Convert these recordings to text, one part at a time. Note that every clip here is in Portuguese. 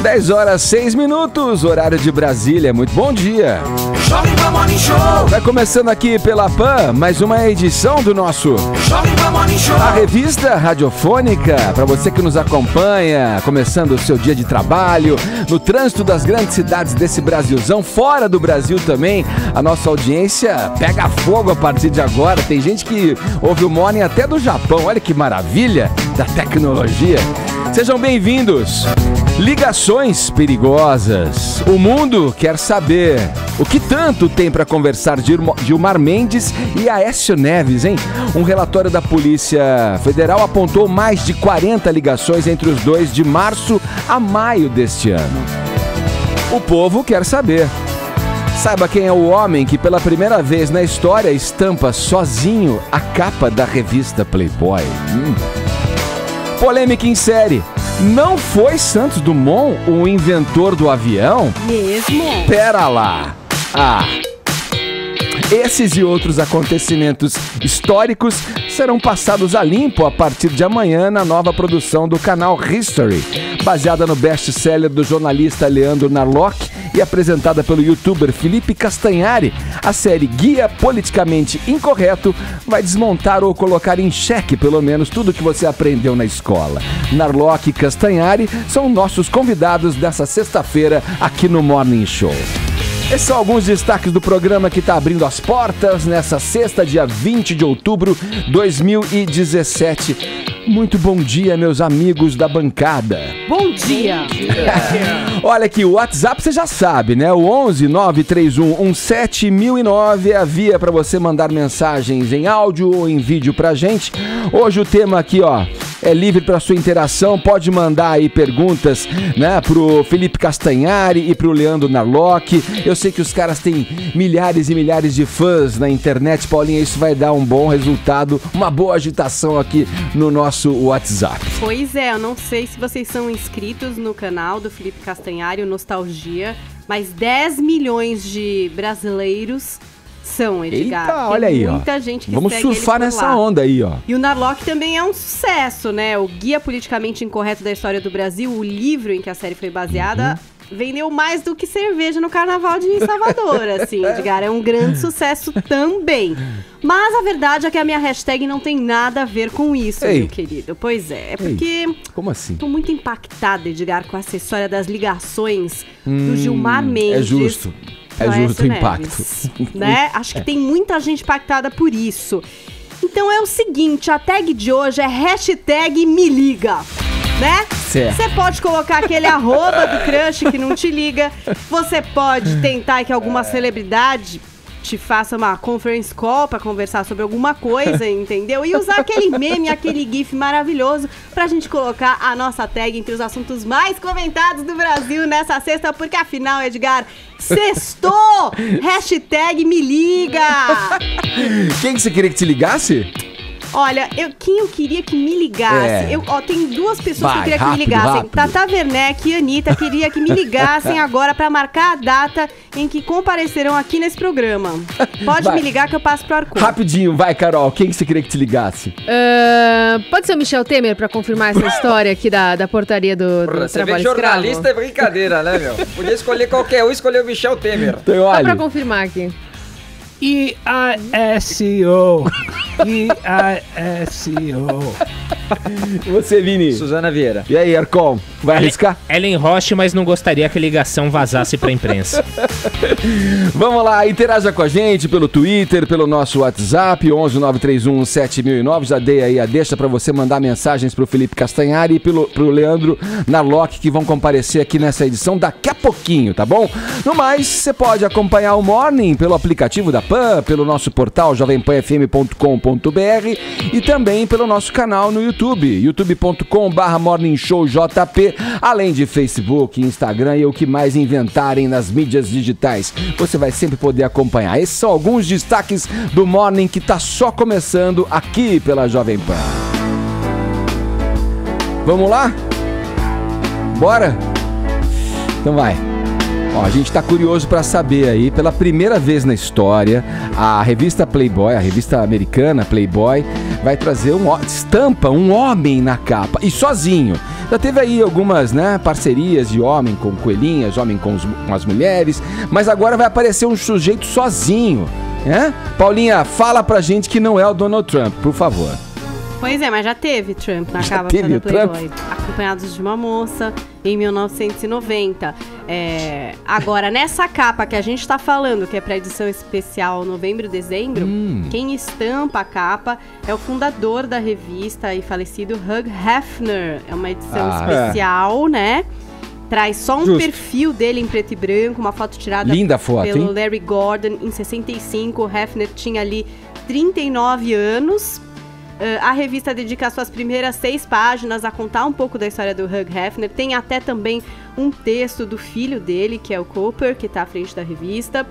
10 horas 6 minutos, horário de Brasília. Muito bom dia. Jovem Pan Morning Show. Vai começando aqui pela Pan, mais uma edição do nosso Jovem Pan Morning Show. A revista radiofônica, para você que nos acompanha, começando o seu dia de trabalho, no trânsito das grandes cidades desse Brasilzão, fora do Brasil também, a nossa audiência pega fogo a partir de agora. Tem gente que ouve o Morning até do Japão, olha que maravilha da tecnologia. Sejam bem-vindos. Ligações perigosas. O mundo quer saber o que tanto tem para conversar Gilmar Mendes e Aécio Neves, hein? Um relatório da Polícia Federal apontou mais de 40 ligações entre os dois de março a maio deste ano. O povo quer saber. Saiba quem é o homem que pela primeira vez na história estampa sozinho a capa da revista Playboy. Polêmica em série. Não foi Santos Dumont o inventor do avião? Mesmo? Pera lá. Esses e outros acontecimentos históricos serão passados a limpo a partir de amanhã na nova produção do canal History, baseada no best-seller do jornalista Leandro Narlock e apresentada pelo youtuber Felipe Castanhari. A série Guia Politicamente Incorreto vai desmontar ou colocar em xeque, pelo menos, tudo que você aprendeu na escola. Narlock e Castanhari são nossos convidados dessa sexta-feira aqui no Morning Show. Esses são alguns destaques do programa que está abrindo as portas nessa sexta, dia 20 de outubro de 2017. Muito bom dia, meus amigos da bancada. Bom dia. Olha aqui, o WhatsApp você já sabe, né? O 11 931 17 1009 é a via para você mandar mensagens em áudio ou em vídeo pra gente. Hoje o tema aqui, ó, é livre para sua interação. Pode mandar aí perguntas, né, pro Felipe Castanhari e pro Leandro Narlock. Eu sei que os caras têm milhares e milhares de fãs na internet, Paulinha. Isso vai dar um bom resultado, uma boa agitação aqui no nosso WhatsApp. Pois é, eu não sei se vocês são inscritos no canal do Felipe Castanhari, o Nostalgia, mas 10 milhões de brasileiros são, Edgar. Eita, olha aí, ó. Muita gente que vamos segue surfar ele por nessa lá. onda aí, ó. E o Narlock também é um sucesso, né? O Guia Politicamente Incorreto da História do Brasil, o livro em que a série foi baseada, vendeu mais do que cerveja no Carnaval de Salvador, assim, Edgar. É um grande sucesso também. Mas a verdade é que a minha hashtag não tem nada a ver com isso, meu querido. Pois é, porque... Como assim? Tô muito impactada, Edgar, com essa história das ligações do Gilmar Mendes. É justo. É justo o impacto. Né? Acho que tem muita gente impactada por isso. Então é o seguinte, a tag de hoje é hashtag me liga, né? Você pode colocar aquele arroba do crush que não te liga. Você pode tentar que alguma celebridade te faça uma conference call pra conversar sobre alguma coisa, entendeu? E usar aquele meme, aquele gif maravilhoso pra gente colocar a nossa tag entre os assuntos mais comentados do Brasil nessa sexta, porque afinal, Edgar, sextou! Hashtag me liga! Quem que você queria que te ligasse? Olha, quem eu queria que me ligasse? Tem duas pessoas que eu queria que me ligassem. Rápido. Tata Werneck e Anitta queria que me ligassem agora pra marcar a data em que comparecerão aqui nesse programa. Pode me ligar que eu passo pro Arco. Rapidinho, vai, Carol. Quem que você queria que te ligasse? Pode ser o Michel Temer pra confirmar essa história aqui da portaria do Você trabalho vê jornalista escravo? é brincadeira, né, meu? Podia escolher qualquer um, escolheu o Michel Temer. Então, Só olha, pra confirmar aqui. IASO. IASO. você, Vini. Suzana Vieira. E aí, Arcon? Vai arriscar? Ellen Roche, mas não gostaria que a ligação vazasse pra imprensa. Vamos lá, interaja com a gente pelo Twitter, pelo nosso WhatsApp, 11 931 7009. Já dei aí a deixa pra você mandar mensagens pro Felipe Castanhari e pro Leandro Narlock, que vão comparecer aqui nessa edição daqui a pouquinho, tá bom? No mais, você pode acompanhar o Morning pelo aplicativo da Pan, pelo nosso portal jovempanfm.com.br e também pelo nosso canal no YouTube, youtube.com/morningshowjp, além de Facebook, Instagram e o que mais inventarem nas mídias digitais. Você vai sempre poder acompanhar. Esses são alguns destaques do Morning que tá só começando aqui pela Jovem Pan. Vamos lá? Bora? Então vai. Ó, a gente tá curioso para saber aí, pela primeira vez na história, a revista Playboy, a revista americana Playboy, vai trazer estampa um homem na capa, e sozinho. Já teve aí algumas, né, parcerias de homem com coelhinhas, homem com as mulheres, mas agora vai aparecer um sujeito sozinho, né? Paulinha, fala pra gente que não é o Donald Trump, por favor. Pois é, mas já teve Trump na capa teve da Playboy, Trump? acompanhados de uma moça em 1990. Agora, nessa capa que a gente tá falando, que é pra edição especial novembro e dezembro, quem estampa a capa é o fundador da revista e falecido Hugh Hefner. É uma edição especial, né? Traz só um perfil dele em preto e branco, uma foto tirada Linda foto, pelo hein? Larry Gordon em 65. O Hefner tinha ali 39 anos. A revista dedica suas primeiras 6 páginas a contar um pouco da história do Hugh Hefner. Tem até também um texto do filho dele, que é o Cooper, que está à frente da revista.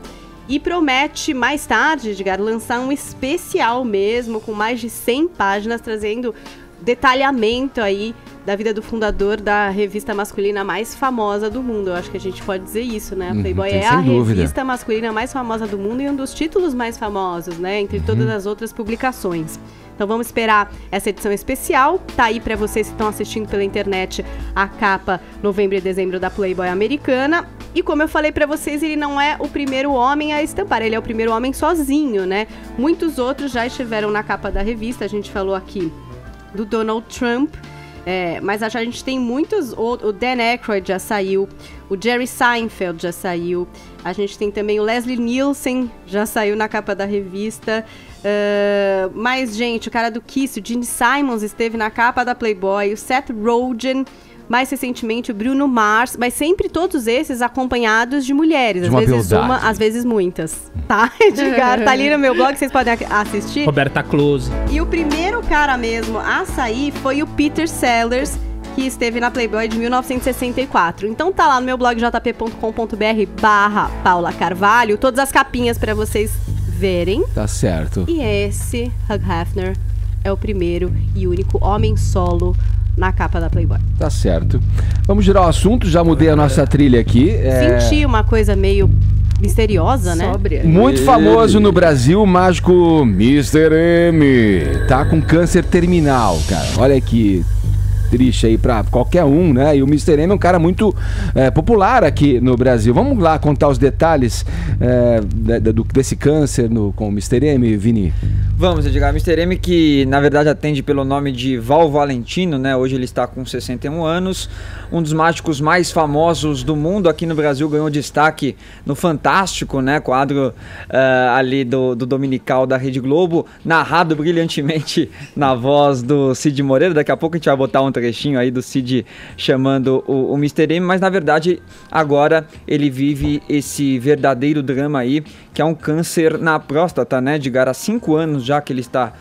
E promete mais tarde, Edgar, lançar um especial mesmo, com mais de 100 páginas, trazendo detalhamento aí da vida do fundador da revista masculina mais famosa do mundo. Eu acho que a gente pode dizer isso, né? A Playboy é a revista masculina mais famosa do mundo e um dos títulos mais famosos, né? Entre todas as outras publicações. Então vamos esperar essa edição especial. Tá aí pra vocês que estão assistindo pela internet a capa novembro e dezembro da Playboy americana. E como eu falei pra vocês, ele não é o primeiro homem a estampar, ele é o primeiro homem sozinho, né? Muitos outros já estiveram na capa da revista, a gente falou aqui do Donald Trump, mas a gente tem muitos, o Dan Aykroyd já saiu, o Jerry Seinfeld já saiu, a gente tem também o Leslie Nielsen, já saiu na capa da revista, mas gente, o cara do Kiss, o Gene Simmons esteve na capa da Playboy, o Seth Rogen, mais recentemente o Bruno Mars, mas sempre todos esses acompanhados de mulheres, às vezes uma, às vezes muitas, tá, Edgar? Tá ali no meu blog, vocês podem assistir. Roberta Close. E o primeiro cara mesmo a sair foi o Peter Sellers, que esteve na Playboy de 1964. Então tá lá no meu blog jp.com.br/Paula Carvalho, todas as capinhas pra vocês verem. Tá certo. E esse, Hugh Hefner, é o primeiro e único homem solo na capa da Playboy. Tá certo. Vamos girar o assunto, já mudei a nossa trilha aqui. Senti uma coisa meio misteriosa, né? Sóbria. Muito famoso no Brasil, o mágico Mr. M. Tá com câncer terminal, cara. Olha que triste aí pra qualquer um, né? E o Mr. M é um cara muito popular aqui no Brasil. Vamos lá contar os detalhes desse câncer com o Mr. M, Vini? Vamos, Edgar. Mr. M, que na verdade atende pelo nome de Val Valentino, né? Hoje ele está com 61 anos. Um dos mágicos mais famosos do mundo. Aqui no Brasil ganhou destaque no Fantástico, né? Quadro ali do Dominical da Rede Globo, narrado brilhantemente na voz do Cid Moreira. Daqui a pouco a gente vai botar um trechinho aí do Cid chamando o Mr. M, mas na verdade agora ele vive esse verdadeiro drama aí, que é um câncer na próstata, né? Edgar, há 5 anos já que ele está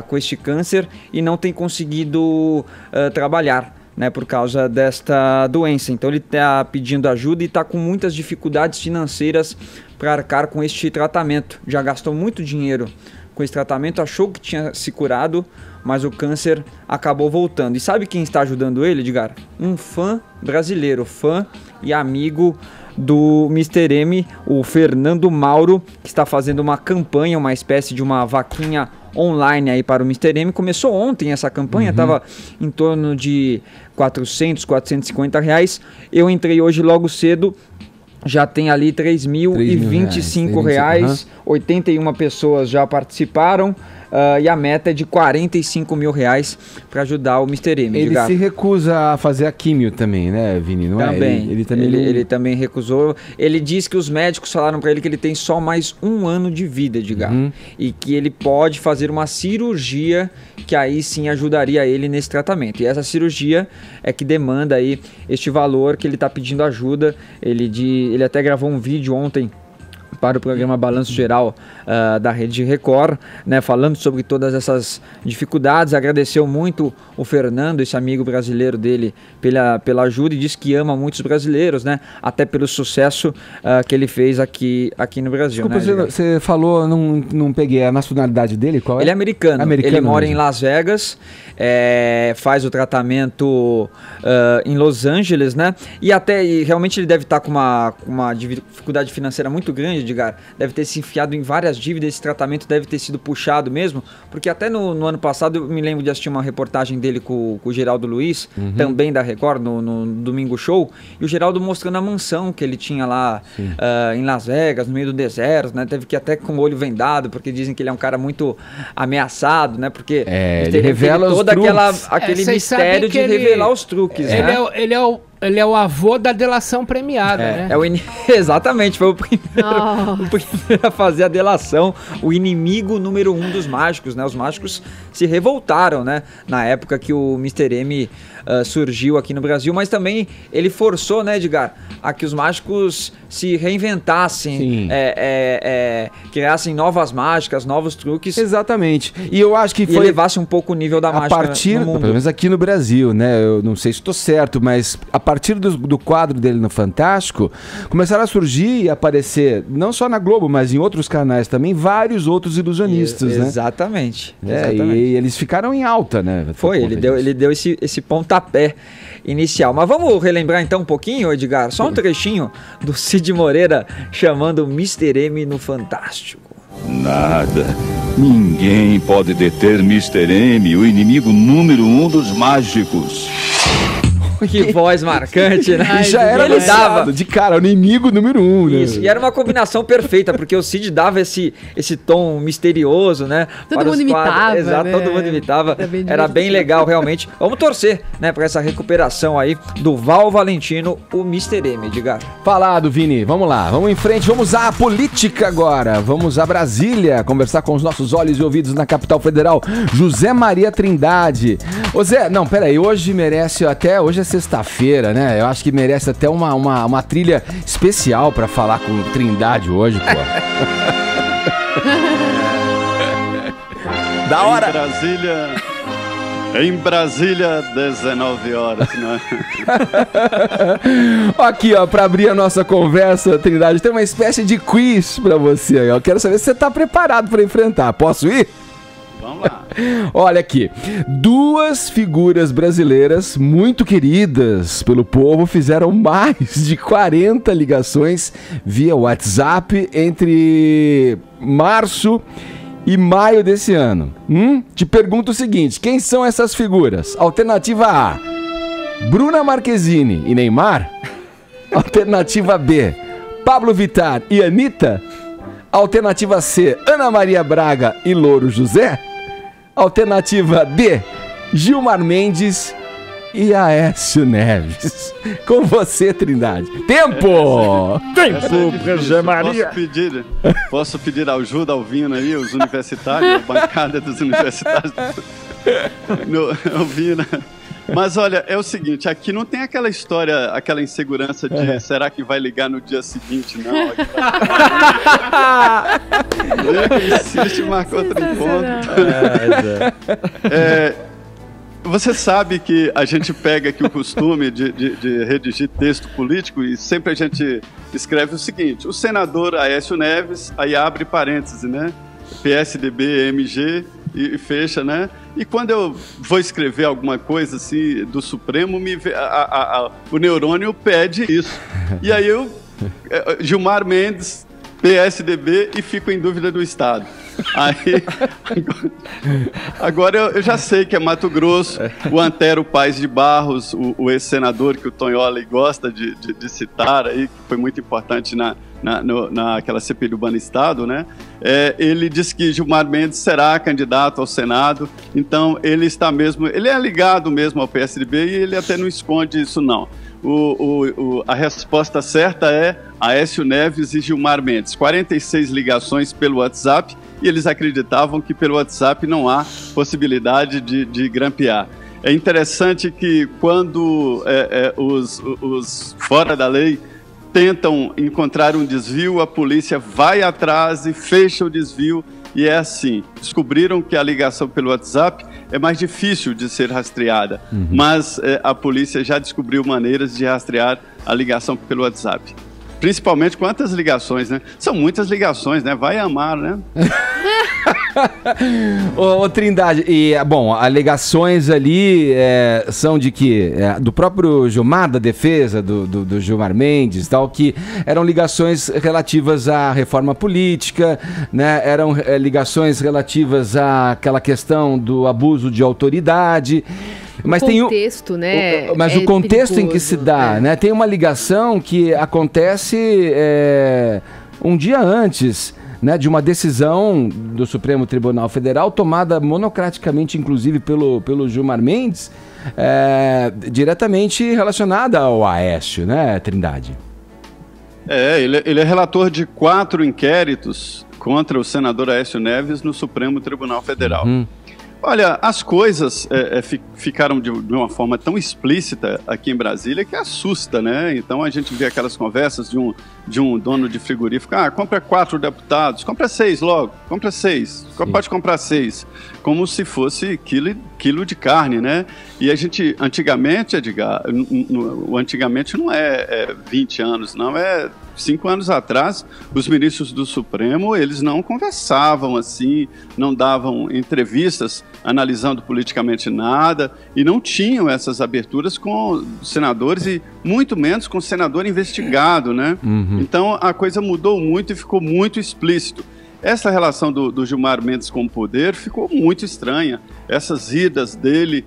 com este câncer e não tem conseguido trabalhar, né, por causa desta doença. Então ele está pedindo ajuda e está com muitas dificuldades financeiras para arcar com este tratamento. Já gastou muito dinheiro com esse tratamento, achou que tinha se curado, mas o câncer acabou voltando. E sabe quem está ajudando ele, Edgar? Um fã brasileiro, fã e amigo do Mr. M, o Fernando Mauro, que está fazendo uma campanha, uma espécie de uma vaquinha online aí para o Mr. M. Começou ontem essa campanha, estava em torno de 400, 450 reais. Eu entrei hoje logo cedo, já tem ali R$3.025, 81 pessoas já participaram. E a meta é de R$45.000 para ajudar o Mr. M. Ele se recusa a fazer a químio também, né, Vini? Não também. É? Ele também recusou. Ele diz que os médicos falaram para ele que ele tem só mais 1 ano de vida, Edgar. E que ele pode fazer uma cirurgia que aí sim ajudaria ele nesse tratamento. E essa cirurgia é que demanda aí este valor que ele está pedindo ajuda. Ele até gravou um vídeo ontem para o programa Balanço Geral da Rede Record, né, falando sobre todas essas dificuldades. Agradeceu muito o Fernando, esse amigo brasileiro dele, pela ajuda, e disse que ama muitos brasileiros, né, até pelo sucesso que ele fez aqui no Brasil. Desculpa, né, você falou, não peguei a nacionalidade dele, qual é? Ele é americano, ele mora em Las Vegas, faz o tratamento em Los Angeles, né, e realmente ele deve estar com uma dificuldade financeira muito grande, Edgar, deve ter se enfiado em várias dívidas, esse tratamento deve ter sido puxado mesmo, porque até no ano passado eu me lembro de assistir uma reportagem dele com o Geraldo Luiz, também da Record, no Domingo Show, e o Geraldo mostrando a mansão que ele tinha lá em Las Vegas, no meio do deserto, né? Teve que ir até com o olho vendado, porque dizem que ele é um cara muito ameaçado, né? Porque ele revela todo aquele mistério de revelar os truques, né? Ele é o avô da delação premiada, né? Exatamente, foi o primeiro a fazer a delação, o inimigo número 1 dos mágicos, né? Os mágicos se revoltaram, né? Na época que o Mr. M surgiu aqui no Brasil, mas também ele forçou, né, Edgar, a que os mágicos se reinventassem, criassem novas mágicas, novos truques. Exatamente. E eu acho que foi... elevasse um pouco o nível da mágica no mundo. Pelo menos aqui no Brasil, né? Eu não sei se estou certo, mas a partir do quadro dele no Fantástico, começaram a surgir e aparecer, não só na Globo, mas em outros canais também, vários outros ilusionistas, né? Exatamente. E eles ficaram em alta, né? Foi, ele deu esse pontapé inicial. Mas vamos relembrar então um pouquinho, Edgar? Só um trechinho do Cid Moreira chamando o Mr. M no Fantástico. Nada. Ninguém pode deter Mr. M, o inimigo número 1 dos mágicos. Que voz marcante, né? Ai, já era ele dava de cara, o inimigo número 1, né? Isso, e era uma combinação perfeita, porque o Cid dava esse tom misterioso, né? Todo mundo imitava, exato, né? Todo mundo imitava. Era bem legal, realmente. Vamos torcer, né, pra essa recuperação aí do Val Valentino, o Mr. M, Edgar. Falado, Vini. Vamos lá, vamos em frente, vamos à política agora. Vamos a Brasília, conversar com os nossos olhos e ouvidos na capital federal, José Maria Trindade. Ô Zé, não, peraí, hoje merece até... Hoje é sexta-feira, né? Eu acho que merece até uma trilha especial pra falar com Trindade hoje, pô. Da hora! Em Brasília, 19 horas, né? Aqui, ó, pra abrir a nossa conversa, Trindade, tem uma espécie de quiz pra você. Eu quero saber se você tá preparado pra enfrentar. Posso ir? Vamos lá. Olha aqui, 2 figuras brasileiras muito queridas pelo povo fizeram mais de 40 ligações via WhatsApp entre março e maio desse ano. Te pergunto o seguinte, quem são essas figuras? Alternativa A, Bruna Marquezine e Neymar. Alternativa B, Pablo Vittar e Anitta. Alternativa C, Ana Maria Braga e Louro José. Alternativa D, Gilmar Mendes e Aécio Neves. Com você, Trindade. Tempo! Tempo, José Maria. Posso pedir ajuda ao Vino aí, os universitários, a bancada dos universitários. No Vino. Mas olha, é o seguinte, aqui não tem aquela história, aquela insegurança de será que vai ligar no dia seguinte, não. Insiste, marcou outro encontro. Você sabe que a gente pega aqui o costume de redigir texto político e sempre a gente escreve o seguinte, o senador Aécio Neves, aí abre parênteses, né? PSDB, MG e fecha, né? E quando eu vou escrever alguma coisa assim do Supremo, o neurônio pede isso. E aí eu, Gilmar Mendes, PSDB, e fico em dúvida do Estado. Aí, agora eu já sei que é Mato Grosso, o Antero Paes de Barros, o ex-senador que o Tonholi gosta de citar aí, que foi muito importante naquela CPI do Banestado, né? Ele disse que Gilmar Mendes será candidato ao Senado, então ele é ligado mesmo ao PSDB e ele até não esconde isso não. A resposta certa é Aécio Neves e Gilmar Mendes. 46 ligações pelo WhatsApp e eles acreditavam que pelo WhatsApp não há possibilidade de grampear. É interessante que quando os fora da lei tentam encontrar um desvio, a polícia vai atrás e fecha o desvio. E é assim, descobriram que a ligação pelo WhatsApp é mais difícil de ser rastreada, mas a polícia já descobriu maneiras de rastrear a ligação pelo WhatsApp. Principalmente quantas ligações, né? São muitas ligações, né? Vai amar, né? Ô, Trindade, e, bom, alegações ali são de que? Do próprio Gilmar, da defesa, do Gilmar Mendes, tal, que eram ligações relativas à reforma política, né? Eram ligações relativas àquela questão do abuso de autoridade. Mas o contexto, né? Mas o contexto perigoso, em que se dá, né? Tem uma ligação que acontece um dia antes, né, de uma decisão do Supremo Tribunal Federal, tomada monocraticamente, inclusive, pelo Gilmar Mendes, diretamente relacionada ao Aécio, né, Trindade? Ele é relator de 4 inquéritos contra o senador Aécio Neves no Supremo Tribunal Federal. Olha, as coisas ficaram de uma forma tão explícita aqui em Brasília que assusta, né? Então a gente vê aquelas conversas de um dono de frigorífico, compra 4 deputados, compra 6 logo, compra 6, pode comprar 6, como se fosse quilo de carne, né? E a gente, antigamente, Edgar, antigamente não é 20 anos, não, 5 anos atrás, os ministros do Supremo, eles não conversavam assim, não davam entrevistas analisando politicamente nada e não tinham essas aberturas com senadores e muito menos com senador investigado, né? Então a coisa mudou muito e ficou muito explícito. Essa relação do Gilmar Mendes com o poder ficou muito estranha. Essas idas dele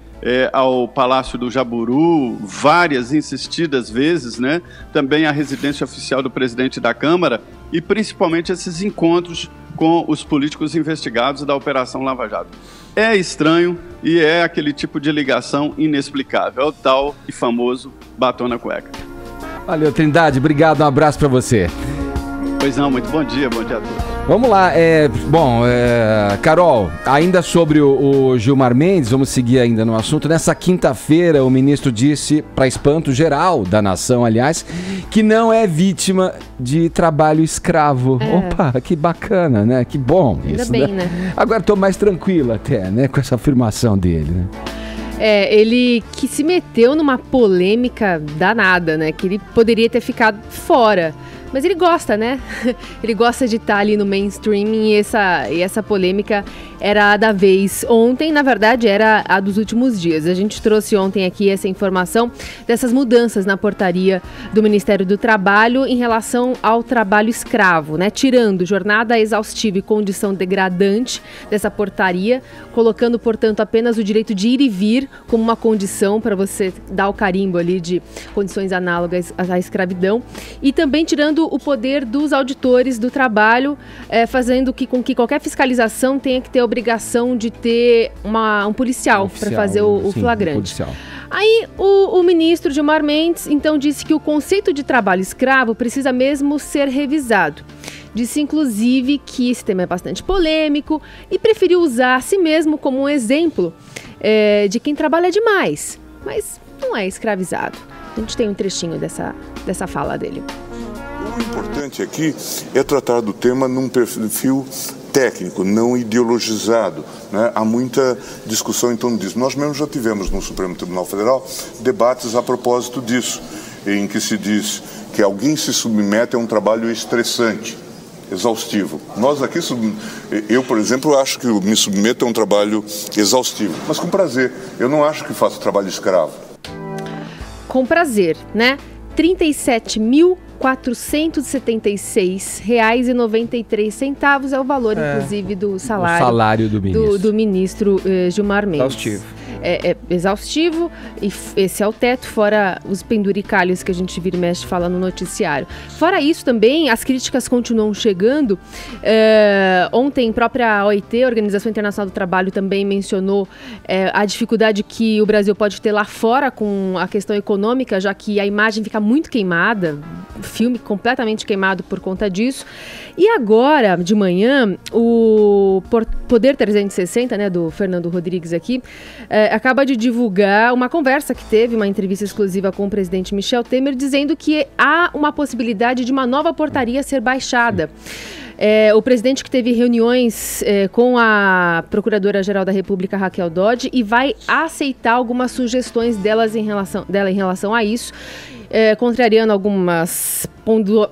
ao Palácio do Jaburu, várias insistidas vezes, né? Também a residência oficial do presidente da Câmara e principalmente esses encontros com os políticos investigados da Operação Lava Jato. É estranho e é aquele tipo de ligação inexplicável. É o tal e famoso batom na cueca. Valeu, Trindade. Obrigado. Um abraço para você. Pois não, muito bom dia a todos. Vamos lá, Carol, ainda sobre o Gilmar Mendes, vamos seguir ainda no assunto. Nessa quinta-feira, o ministro disse, para espanto geral da nação, aliás, que não é vítima de trabalho escravo. Opa, que bacana, né? Que bom ainda isso, bem, né? Agora estou mais tranquila até, né, com essa afirmação dele, né? Ele que se meteu numa polêmica danada, né? Que ele poderia ter ficado fora. Mas ele gosta, né? Ele gosta de estar ali no mainstream e essa polêmica era a da vez. Ontem, na verdade, era a dos últimos dias. A gente trouxe ontem aqui essa informação dessas mudanças na portaria do Ministério do Trabalho em relação ao trabalho escravo, né? Tirando jornada exaustiva e condição degradante dessa portaria, colocando, portanto, apenas o direito de ir e vir como uma condição para você dar o carimbo ali de condições análogas à escravidão e também tirando o poder dos auditores do trabalho, fazendo com que qualquer fiscalização tenha que ter a obrigação de ter um policial para fazer o flagrante. Aí o ministro Gilmar Mendes então disse que o conceito de trabalho escravo precisa mesmo ser revisado. Disse inclusive que esse tema é bastante polêmico e preferiu usar a si mesmo como um exemplo de quem trabalha demais, mas não é escravizado. A gente tem um trechinho dessa fala dele. O importante aqui é tratar do tema num perfil técnico, não ideologizado, né? Há muita discussão em torno disso. Nós mesmos já tivemos no Supremo Tribunal Federal debates a propósito disso, em que se diz que alguém se submete a um trabalho estressante, exaustivo. Nós aqui, eu, por exemplo, acho que me submeto a um trabalho exaustivo, mas com prazer. Eu não acho que faço trabalho escravo. Com prazer, né? R$37.476,93 é o valor, inclusive, do salário do ministro Gilmar Mendes. Exaustivo. Exaustivo, e esse é o teto, fora os penduricalhos que a gente vira e mexe fala no noticiário. Fora isso também, as críticas continuam chegando. Ontem, própria OIT, Organização Internacional do Trabalho, também mencionou a dificuldade que o Brasil pode ter lá fora com a questão econômica, já que a imagem fica muito queimada, o filme completamente queimado por conta disso. E agora, de manhã, o Poder 360, né, do Fernando Rodrigues aqui, acaba de divulgar uma conversa que teve, uma entrevista exclusiva com o presidente Michel Temer, dizendo que há uma possibilidade de uma nova portaria ser baixada. O presidente que teve reuniões com a Procuradora-Geral da República, Raquel Dodge, e vai aceitar algumas sugestões dela em relação a isso, contrariando algumas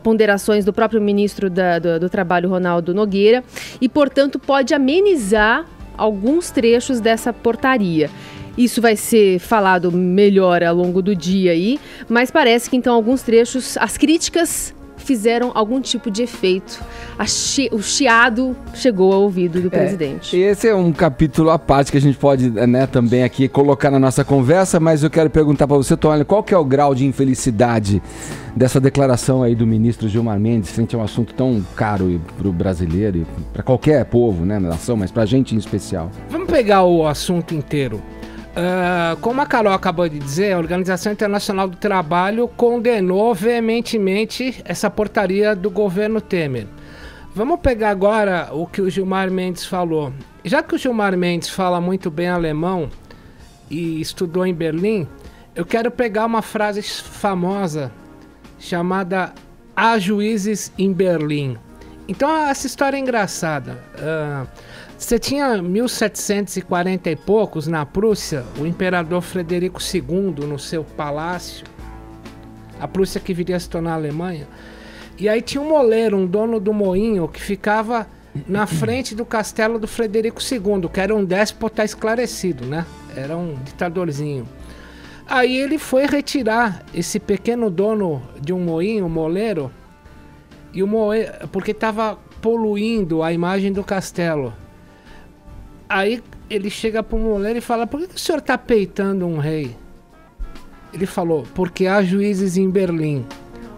ponderações do próprio ministro do Trabalho, Ronaldo Nogueira, e, portanto, pode amenizar alguns trechos dessa portaria. Isso vai ser falado melhor ao longo do dia aí, mas parece que, então, alguns trechos, as críticas fizeram algum tipo de efeito. O chiado chegou ao ouvido do presidente. Esse é um capítulo à parte que a gente pode, também aqui colocar na nossa conversa, mas eu quero perguntar para você, Tony, qual que é o grau de infelicidade dessa declaração aí do ministro Gilmar Mendes frente a um assunto tão caro para o brasileiro e para qualquer povo, né, na nação, mas para a gente em especial? Vamos pegar o assunto inteiro. Como a Carol acabou de dizer, a Organização Internacional do Trabalho condenou veementemente essa portaria do governo Temer. Vamos pegar agora o que o Gilmar Mendes falou. Já que o Gilmar Mendes fala muito bem alemão e estudou em Berlim, eu quero pegar uma frase famosa chamada "Há juízes em Berlim". Então essa história é engraçada. Você tinha 1740 e poucos na Prússia, o imperador Frederico II no seu palácio, a Prússia que viria a se tornar a Alemanha, e aí tinha um moleiro, um dono do moinho, que ficava na frente do castelo do Frederico II, que era um déspota esclarecido, né? Era um ditadorzinho. Aí ele foi retirar esse pequeno dono de um moinho, um moleiro, e porque estava poluindo a imagem do castelo. Aí ele chega para o moleiro e fala: por que o senhor está peitando um rei? Ele falou: porque há juízes em Berlim.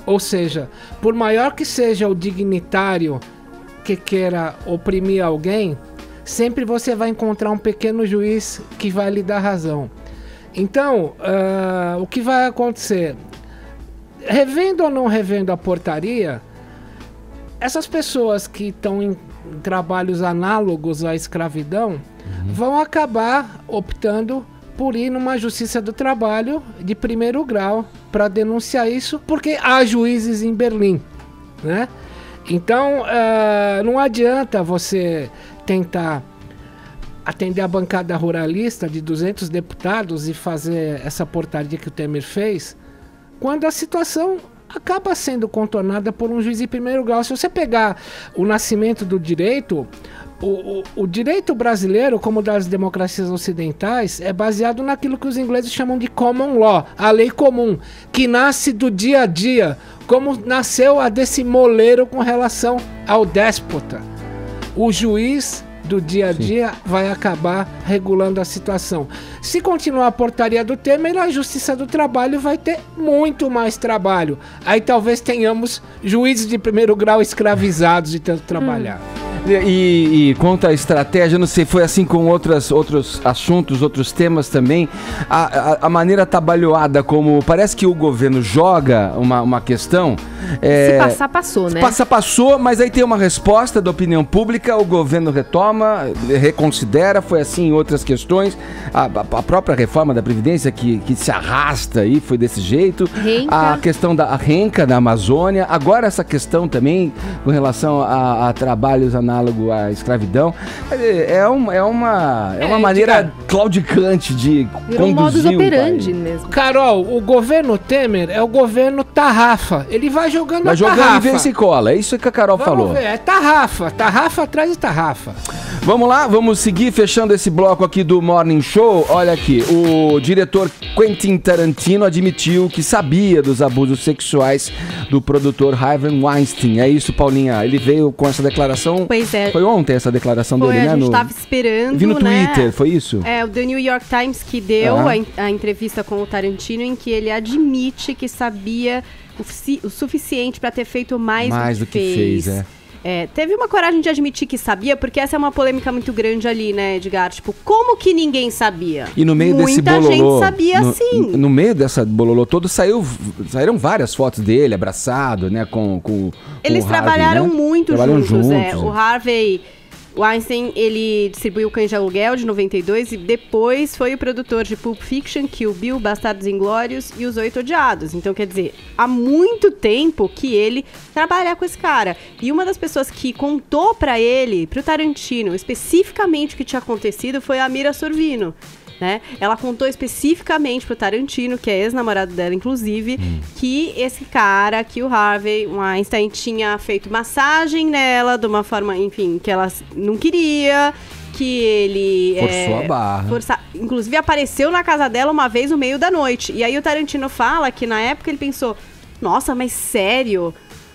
Ou seja, por maior que seja o dignitário que queira oprimir alguém, sempre você vai encontrar um pequeno juiz que vai lhe dar razão. Então, o que vai acontecer? Revendo ou não revendo a portaria, essas pessoas que estão em trabalhos análogos à escravidão vão acabar optando por ir numa justiça do trabalho de primeiro grau para denunciar isso, porque há juízes em Berlim, né? Então, não adianta você tentar atender a bancada ruralista de 200 deputados e fazer essa portaria que o Temer fez, quando a situação acaba sendo contornada por um juiz de primeiro grau. Se você pegar o nascimento do direito, o direito brasileiro, como das democracias ocidentais, é baseado naquilo que os ingleses chamam de common law, a lei comum, que nasce do dia a dia, como nasceu a desse moleiro com relação ao déspota. O juiz do dia a dia vai acabar regulando a situação. Se continuar a portaria do Temer, a Justiça do Trabalho vai ter muito mais trabalho. Aí talvez tenhamos juízes de primeiro grau escravizados de tanto trabalhar. E quanto à estratégia, não sei, foi assim com outros assuntos, outros temas também, a maneira atabalhoada como parece que o governo joga uma questão. Se passar, passou, né? Se passar, passou, mas aí tem uma resposta da opinião pública, o governo retoma, reconsidera, foi assim em outras questões. A própria reforma da Previdência que se arrasta aí, foi desse jeito. Renca. A questão da renca da Amazônia, agora essa questão também com relação a trabalhos análogo à escravidão, é uma maneira claudicante de virou conduzir modus operandi mesmo. Carol, o governo Temer é o governo tarrafa. Ele vai jogando Vai a tarrafa. jogando e vence e cola, é isso que a Carol falou. Ver, é tarrafa atrás de tarrafa. Vamos lá, vamos seguir fechando esse bloco aqui do Morning Show. Olha aqui, o diretor Quentin Tarantino admitiu que sabia dos abusos sexuais do produtor Harvey Weinstein. É isso, Paulinha? Ele veio com essa declaração. Pois é. Foi ontem essa declaração dele, né? A gente estava esperando, Vi no Twitter, foi isso? É, o The New York Times que deu a entrevista com o Tarantino, em que ele admite que sabia o suficiente para ter feito mais do que fez. Teve uma coragem de admitir que sabia, porque essa é uma polêmica muito grande ali, né, Edgar? Tipo, como que ninguém sabia? E no meio desse bololô... Muita gente sabia, sim. No meio dessa bololô todo, saíram várias fotos dele abraçado, né, com Eles o trabalharam Harvey, né? muito juntos. O Harvey O Weinstein, ele distribuiu Cães de Aluguel, de 92, e depois foi o produtor de Pulp Fiction, Kill Bill, Bastardos Inglórios e Os Oito Odiados. Então, quer dizer, há muito tempo que ele trabalha com esse cara. E uma das pessoas que contou pra ele, pro Tarantino, especificamente o que tinha acontecido, foi a Mira Sorvino. Né? Ela contou especificamente pro Tarantino, que é ex-namorado dela, inclusive, que esse cara, que o Harvey Weinstein, tinha feito massagem nela de uma forma, enfim, que ela não queria, que ele... Forçou a barra. Inclusive, apareceu na casa dela uma vez no meio da noite. E aí o Tarantino fala que, na época, ele pensou, nossa, mas sério?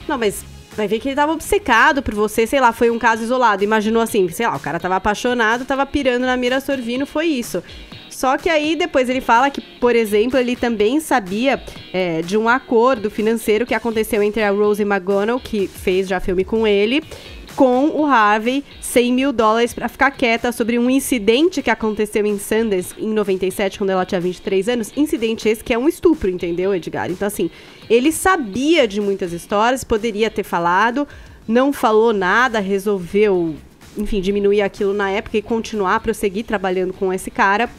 Não, mas... Vai ver que ele tava obcecado por você, sei lá, foi um caso isolado. Imaginou assim, sei lá, o cara tava apaixonado, tava pirando na Mira Sorvino, foi isso. Só que aí depois ele fala que, por exemplo, ele também sabia de um acordo financeiro que aconteceu entre a Rosie McGowan, que fez já filme com ele, com o Harvey, $100 mil pra ficar quieta sobre um incidente que aconteceu em Sundance em 97, quando ela tinha 23 anos. Incidente esse que é um estupro, entendeu, Edgar? Então, assim, ele sabia de muitas histórias, poderia ter falado, não falou nada, resolveu, enfim, diminuir aquilo na época e continuar a prosseguir trabalhando com esse cara.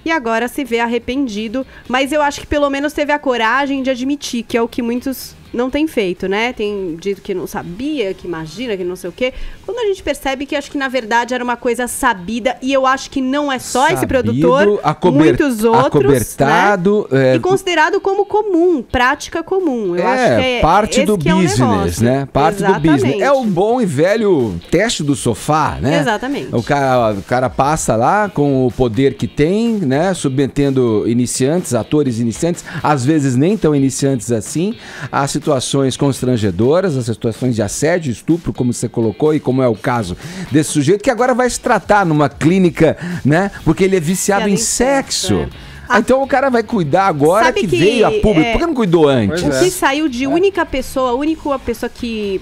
E agora se vê arrependido, mas eu acho que pelo menos teve a coragem de admitir, que é o que muitos não têm feito, né? Tem dito que não sabia, que imagina, que não sei o quê. Quando a gente percebe que acho que na verdade era uma coisa sabida, e eu acho que não é só esse produtor, muitos outros, acobertado, né? E considerado como comum, prática comum. Eu acho que é parte do business, né? Parte do business. É o bom e velho teste do sofá, né? Exatamente. O cara passa lá com o poder que tem, né? Submetendo iniciantes, atores iniciantes, às vezes nem tão iniciantes assim, a situações constrangedoras, as situações de assédio, estupro, como você colocou, e como é o caso desse sujeito, que agora vai se tratar numa clínica, né? Porque ele é viciado em sexo. Então o cara vai cuidar agora que veio a público. Por que não cuidou antes? O que saiu de única pessoa, a única pessoa que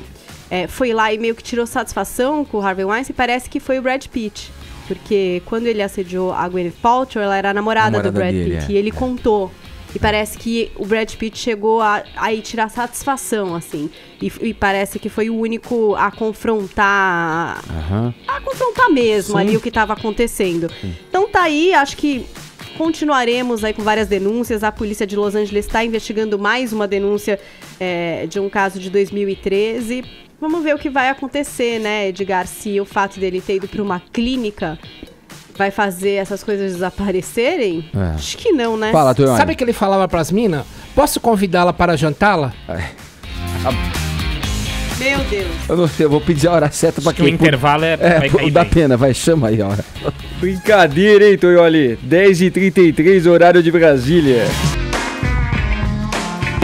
foi lá e meio que tirou satisfação com o Harvey Weinstein, parece que foi o Brad Pitt. Porque quando ele assediou a Gwyneth Paltrow, ela era a namorada do Brad Pitt. E ele contou. E parece que o Brad Pitt chegou a tirar satisfação, assim. E parece que foi o único a confrontar... A confrontar mesmo ali o que estava acontecendo. Então tá aí, acho que continuaremos aí com várias denúncias. A polícia de Los Angeles está investigando mais uma denúncia de um caso de 2013. Vamos ver o que vai acontecer, né, Edgar? Se o fato dele ter ido para uma clínica... vai fazer essas coisas desaparecerem? Acho que não, né? Fala, Tonholi. Sabe que ele falava pras minas? Posso convidá-la para jantá-la? Meu Deus. Eu não sei, eu vou pedir a hora certa pra quem... O intervalo vai cair dá bem. pena, vai, chama aí a hora. Brincadeira, hein, Tonholi? 10h33, horário de Brasília.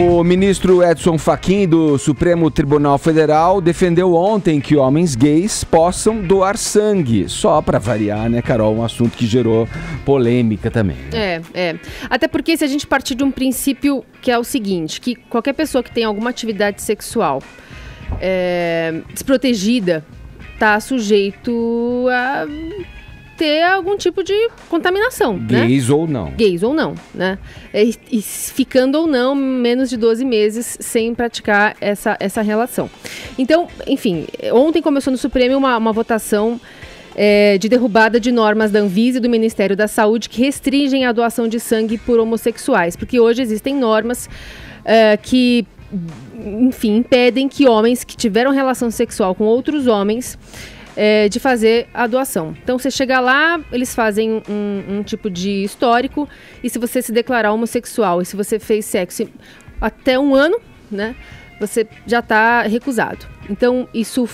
O ministro Edson Fachin, do Supremo Tribunal Federal, defendeu ontem que homens gays possam doar sangue. Só pra variar, né, Carol? Um assunto que gerou polêmica também. Né? Até porque se a gente partir de um princípio que é o seguinte, que qualquer pessoa que tem alguma atividade sexual desprotegida tá sujeito a ter algum tipo de contaminação, Gays né? ou não. Gays ou não, né? E ficando ou não menos de 12 meses sem praticar essa relação. Então, enfim, ontem começou no Supremo uma votação de derrubada de normas da Anvisa e do Ministério da Saúde que restringem a doação de sangue por homossexuais, porque hoje existem normas que, enfim, impedem que homens que tiveram relação sexual com outros homens de fazer a doação. Então, você chega lá, eles fazem um tipo de histórico, e se você se declarar homossexual e se você fez sexo até 1 ano, né, você já está recusado. Então, isso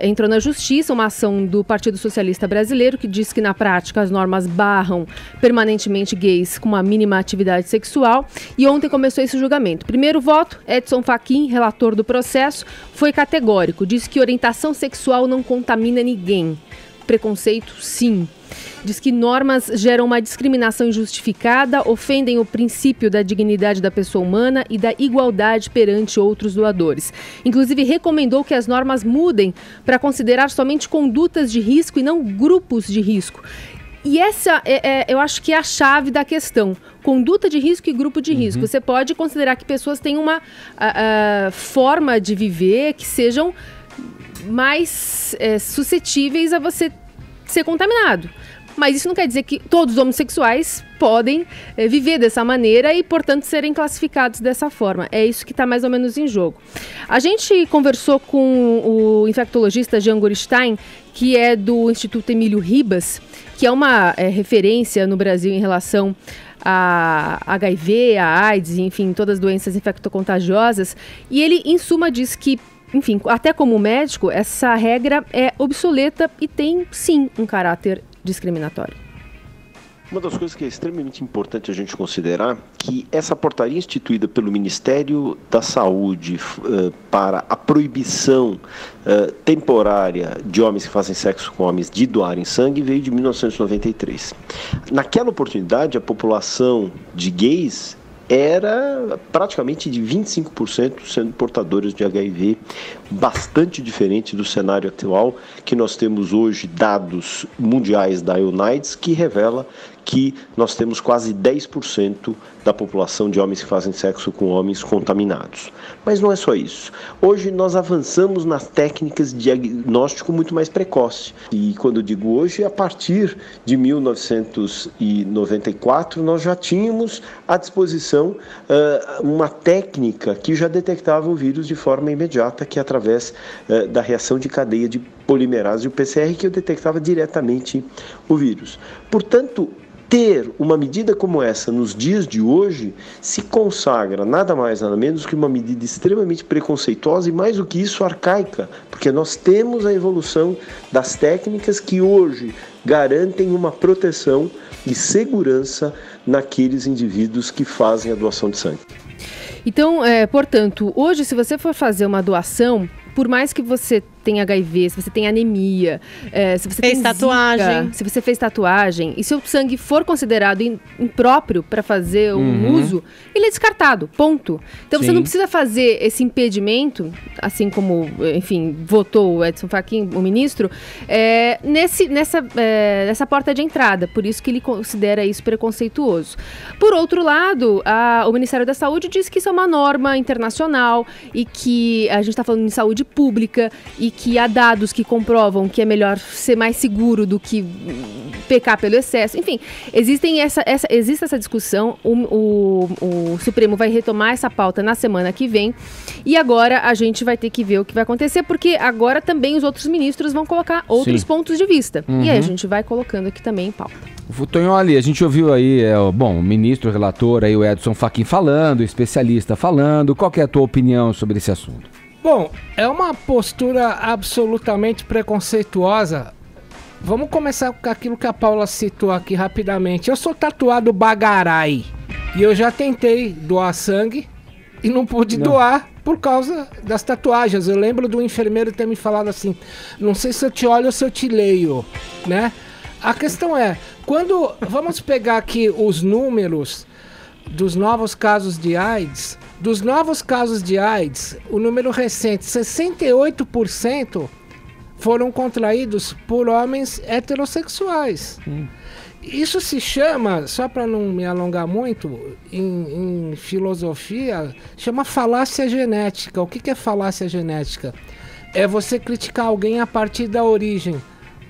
entrou na justiça, uma ação do Partido Socialista Brasileiro, que diz que na prática as normas barram permanentemente gays com uma mínima atividade sexual. E ontem começou esse julgamento. Primeiro voto, Edson Fachin, relator do processo, foi categórico. Diz que orientação sexual não contamina ninguém. Preconceito, sim. Diz que normas geram uma discriminação injustificada, ofendem o princípio da dignidade da pessoa humana e da igualdade perante outros doadores. Inclusive, recomendou que as normas mudem para considerar somente condutas de risco e não grupos de risco. E essa, eu acho que é a chave da questão. Conduta de risco e grupo de risco. Você pode considerar que pessoas têm uma forma de viver que sejam mais suscetíveis a você ser contaminado. Mas isso não quer dizer que todos os homossexuais podem viver dessa maneira e, portanto, serem classificados dessa forma. É isso que está mais ou menos em jogo. A gente conversou com o infectologista Jean Gorenstein, que é do Instituto Emílio Ribas, que é uma referência no Brasil em relação a HIV, a AIDS, enfim, todas as doenças infectocontagiosas. E ele, em suma, diz que, enfim, até como médico, essa regra é obsoleta e tem, sim, um caráter discriminatório. Uma das coisas que é extremamente importante a gente considerar que essa portaria instituída pelo Ministério da Saúde para a proibição temporária de homens que fazem sexo com homens de doarem sangue veio de 1993. Naquela oportunidade, a população de gays era praticamente de 25% sendo portadores de HIV, bastante diferente do cenário atual, que nós temos hoje dados mundiais da UNAIDS, que revela que nós temos quase 10% da população de homens que fazem sexo com homens contaminados. Mas não é só isso. Hoje nós avançamos nas técnicas de diagnóstico muito mais precoce. E quando eu digo hoje, a partir de 1994, nós já tínhamos à disposição uma técnica que já detectava o vírus de forma imediata, que é através da reação de cadeia de polimerase, o PCR, que eu detectava diretamente o vírus. Portanto, ter uma medida como essa nos dias de hoje se consagra nada mais nada menos que uma medida extremamente preconceituosa e, mais do que isso, arcaica, porque nós temos a evolução das técnicas que hoje garantem uma proteção e segurança naqueles indivíduos que fazem a doação de sangue. Então, portanto, hoje, se você for fazer uma doação, por mais que você tenha HIV, se você tem anemia, se você fez tatuagem, se você fez tatuagem, e seu sangue for considerado impróprio para fazer um uso, ele é descartado, ponto. Então você não precisa fazer esse impedimento, assim como, enfim, votou o Edson Fachin, o ministro, nessa porta de entrada, por isso que ele considera isso preconceituoso. Por outro lado, o Ministério da Saúde diz que isso é uma norma internacional e que a gente está falando de saúde pública e que há dados que comprovam que é melhor ser mais seguro do que pecar pelo excesso. Enfim, existe essa discussão. O Supremo vai retomar essa pauta na semana que vem e agora a gente vai ter que ver o que vai acontecer, porque agora também os outros ministros vão colocar outros pontos de vista. E aí a gente vai colocando aqui também em pauta. Tonholi, a gente ouviu aí, o ministro, o relator, aí, o Edson Fachin falando, o especialista falando. Qual que é a tua opinião sobre esse assunto? Bom, é uma postura absolutamente preconceituosa. Vamos começar com aquilo que a Paula citou aqui rapidamente. Eu sou tatuado bagarai e eu já tentei doar sangue e não pude doar por causa das tatuagens. Eu lembro do enfermeiro ter me falado assim, não sei se eu te olho ou se eu te leio, né? A questão é, vamos pegar aqui os números dos novos casos de AIDS. Dos novos casos de AIDS, o número recente, 68% foram contraídos por homens heterossexuais. Isso se chama, só para não me alongar muito, em filosofia, chama falácia genética. O que é falácia genética? É você criticar alguém a partir da origem.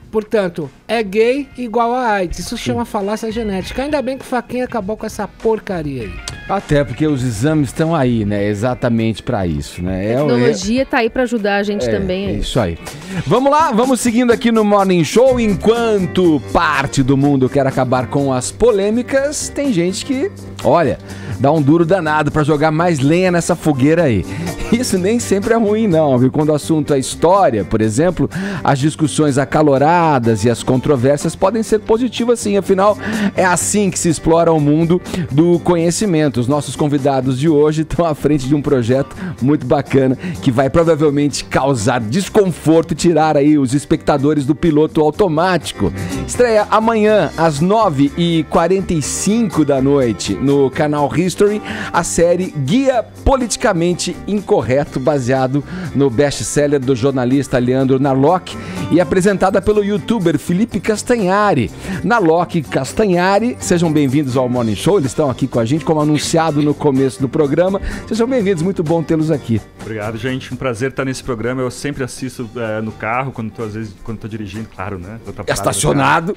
Portanto, é gay igual a AIDS. Isso chama falácia genética. Ainda bem que o Fachin acabou com essa porcaria aí. Até porque os exames estão aí, né? Exatamente para isso, né? A tecnologia tá aí para ajudar a gente também. É isso aí. Vamos lá, vamos seguindo aqui no Morning Show. Enquanto parte do mundo quer acabar com as polêmicas, tem gente que, olha, dá um duro danado para jogar mais lenha nessa fogueira aí. Isso nem sempre é ruim, não, viu? Quando o assunto é história, por exemplo, as discussões acaloradas e as controvérsias podem ser positivas sim, afinal, é assim que se explora o mundo do conhecimento. Os nossos convidados de hoje estão à frente de um projeto muito bacana que vai provavelmente causar desconforto e tirar aí os espectadores do piloto automático. Estreia amanhã às 9h45 da noite no canal History a série Guia Politicamente Incorreto, baseado no best-seller do jornalista Leandro Narlock. e apresentada pelo youtuber Felipe Castanhari. Nalok Castanhari, sejam bem-vindos ao Morning Show, eles estão aqui com a gente, como anunciado no começo do programa. Sejam bem-vindos, muito bom tê-los aqui. Obrigado, gente, um prazer estar nesse programa. Eu sempre assisto no carro, às vezes quando estou dirigindo, claro, né? Estacionado.